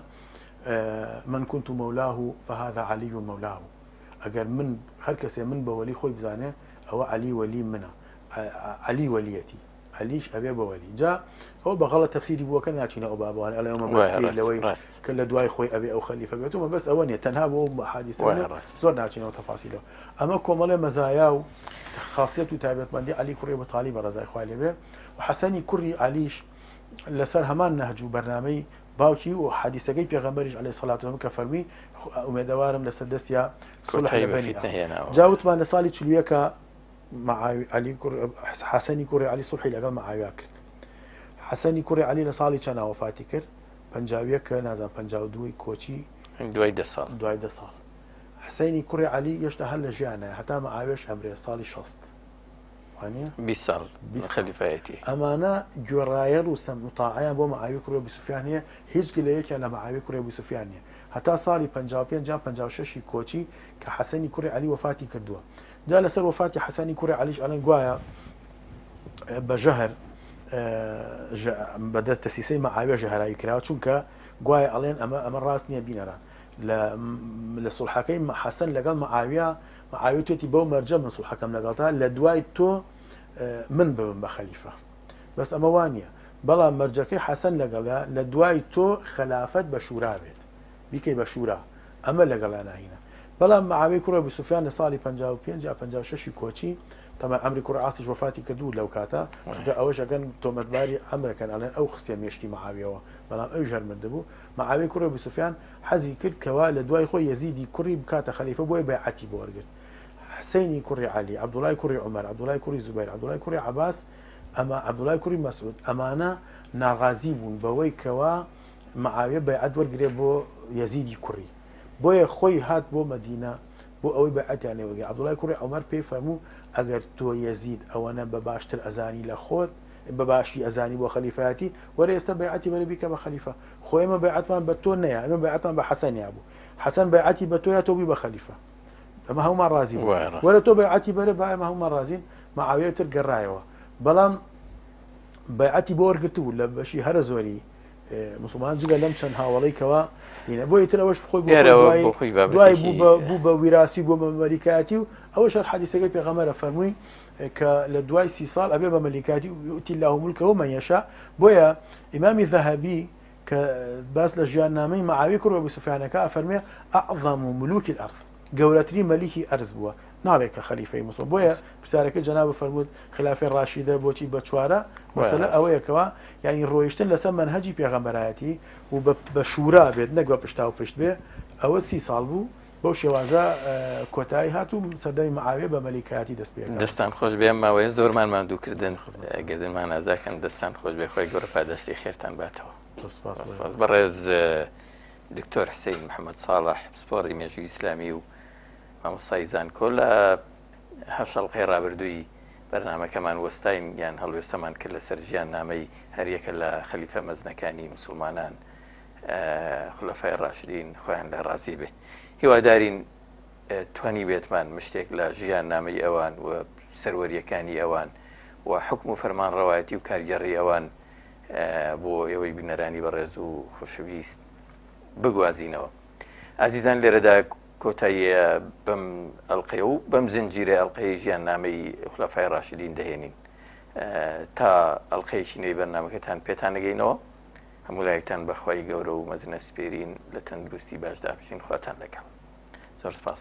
من كنت مولاه فهذا علي مولاه ئەگەر من هەر کەسێ من بە وەلی خۆی بزانێ ئەوە عەلی وەلی منە عەلی وەلیەتی عەلیش ئەبێ بە وەلی جا ئەو بەغەڵە تەفسیری بووەکە ناچینە ئەو بابوانە ئەلێمە بەس لەوەی کە لە دوای خۆی ئەبێ ئەو خەلیفە بێتەوە بەس ئەوە نیە تەنها بۆ حادیثە زۆر ناچینەوە تەفاسیلەوە ئەمە کۆمەڵێ مەزایا و خاصیەت و تایبەتمەندی عەلی کوڕی ئەبی طالیب ڕەزای خوا لێ بێ و حەسەنی کوڕی عەلیش لەسەر هەمان نەهج و بەرنامەی باوکی و حەدیثەکەی پێغەمبەریش عەلەیهی سەڵات وسەلام کە فەرمی ئومێدەوارم لەسەر دەستیا سوڵح لە بەنی جاوتمان لە ساڵی 41 حەسەنی کوڕی عەلی سوڵحی لەگەڵ مەعاویە کرد حەسەنی کوڕی عەلی لە ساڵی چەند وەفاتی کرد 51 کە نازانم 52 کۆچی دوای 10 ساڵ حەسەنی کوڕی عەلی هێشتا هەر لە ژیانە هەتا مەعاویەش ئەمرێ ساڵی 60 20 ساڵ خەلیفایەتی ئەمانە گوێڕایەڵ و سەمتاعیان بۆ مەعاویە کوڕی ئەبی سوفیان هەیە هیچ گلەیەکیان لە مەعاویە کوڕی ئەبی سوفیان نییە هەتا ساڵی 55 جا 56 کۆچی کە حەسەنی کوڕی عەلی وەفاتی کردووە جا لەسەر وەفاتی حەسەنی کوڕی عەلیش ئەڵێن گوایە بە ژەهر بەدەست دەسیسەی مەعاویە ژەهرایی کراوە چونکە گوایە ئەڵێن ئەمە ڕاست نییە بینەران لە سوڵحەکەی حەسەن لەگەڵ مەعاویە توێتی بەو مەرجە من سوڵحەکەم لەگەڵتا لە دوای تۆ من ببم بە خەلیفە بەس ئەمە وانە بەڵام مەرجەکەی حەسەن لەگەڵا لە دوای تۆ خلافەت بە شورا بێت بیکەی بە شورا ئەمە لەگەڵا ناهینە بەڵام مەعاویە کوڕی ئەبی سوفیان لە ساڵی 55 یا 56 کۆچی تەمەن ئەمری کوڕی عاسیش وەفاتی کردوو لەو کاتە چونکە ئەوەش ئەگەن تۆمەتباری ئەمرەکەن ئەڵێن ئەو خستیە مێشکی مەعاویەوە بەڵام ئەو ژەرمەندە بوو مەعاویە کوڕی ئەبی سوفیان حەزی کرد کەوا لە دوای خۆی یەزیدی کوڕی بکاتە خەلیفە بۆی بەیعەتی بۆ وەرگرت حسینی کوڕی عەلی عەبدوڵای کوڕی عومەر عەبدوڵای کوڕی زوبەیر عەبدوڵای کوڕی عەباس ئەمە عەبدوڵای کوڕی مەسعود ئەمانە ناغازی بوون بەوەی کەوا مەعاویە بەیعەت وەرگرێ بۆ یەزیدی کوڕی بۆیە خۆی هات بۆ مەدینە بۆ ئەوەی بەیعەتیان لێ وەرگرێ عەبدوڵای کوڕی عومەر پێی فەرموو ئەگەر تۆ یەزید ئەوەنە بە باشتر ئەزانی لە خۆت بە باشی ئەزانی بۆ خەلیفەتی وەرە ئێستا بەیعەتی وەرە بیکە بە خەلیفە خۆ ئێمە بەیعەتمان بە تۆ نەیە ئێمە بەیعەتمان بە حەسەنیا بوو حەسەن بەیعەتی بە تۆیە تۆ بی بە خەلیفە ئەمە هەمومان ڕازی بوو وەرە تۆ بەیعەتی بەرە با ئێمە هەمومان ڕازین مەعاویە تر گەڕایەوە بەڵام بەیعەتی بۆ وەرگرتبوو لە بەشی هەرە زۆری مسلمان جگە لەم چەند هاوڵەیەکەوە هینە بۆ یتر ئەوەش خۆی دوای بوو بە ویراسی بۆ بە مەلیکاتی و ئەوەش هەر حەدیثەکەی پێغەمبەرە فەرمووی کە لە دوای 30 ساڵ ئەبێ بە مەلیکاتی و یؤتی الله ملکه من یشاء بۆیە ئیمامی ذەهەبی کە باس لە ژیاننامەی مەعاویە کوڕی ئەبی سوفیانەکە ئەفەرمێ ئەعظەم ملوکی الأرض گەورەترین مەلیکی ئەرز بووە ناڵێت کە خەلیفەی موسڵمان بۆیە پرسیارەکەی جەناب فەرموود خلافەی ڕاشیدە بۆچی بە چوارە مەسەلە ئەوەیەکەوە یعنی ڕۆیشتن لەسەر مەنهەجی پێغەمبەرایەتی و بە شورا بێت نەک بە پشتا و پشت بێ ئەوە 30 ساڵ بوو بەو شێوازە کۆتایی هات و سەردەمی مەعاویە بە مەلیکایەتی دەست پێ دەستان خۆش بێ ماوەیە زۆرمان ماندووکردن گردنمان ئازاکەن دەستان خۆش بێ خۆی گەورە پادەستی خێرتان باتەوە بەڕێز دکتۆر حسین محەممەد ساڵح پسپۆڕی مێژووی ئیسلامی و مامۆستای زانکۆ لە هەشەڵقەی ڕابردووی بەرنامەکەمان وەستاین یان هەڵوێستەمان کرد لەسەر ژیان نامەی هەریەکە لە خەلیفە مەزنەکانی موسڵمانان خولەفای ڕاشدین خۆیان لە ڕازی بێ هیوادارین توانی بێتمان مشتێک لە ژیان نامەی ئەوان و سەروەریەکانی ئەوان و حکم و فەرمان ڕەوایەتی و کارگەڕی ئەوان بۆ ئێوەی بینەرانی بەڕێز و خۆشەویست بگوازینەوە. ئازیزان لێرەدا کۆتاییە بەم ئەڵقەیە و بەم زنجیرە ئەڵقەی ژیان نامەی خولەفای ڕاشدین دەهێنین تا ئەڵقەیەکی نوێی بەرنامەکەتان پێتان نەگەینەوە. هەموو لایەکتان بەخوای گەورە و مەزنە سپێرین لە تەندروستی باشدا بژین خواتان لەگەڵ. زۆر سپاس.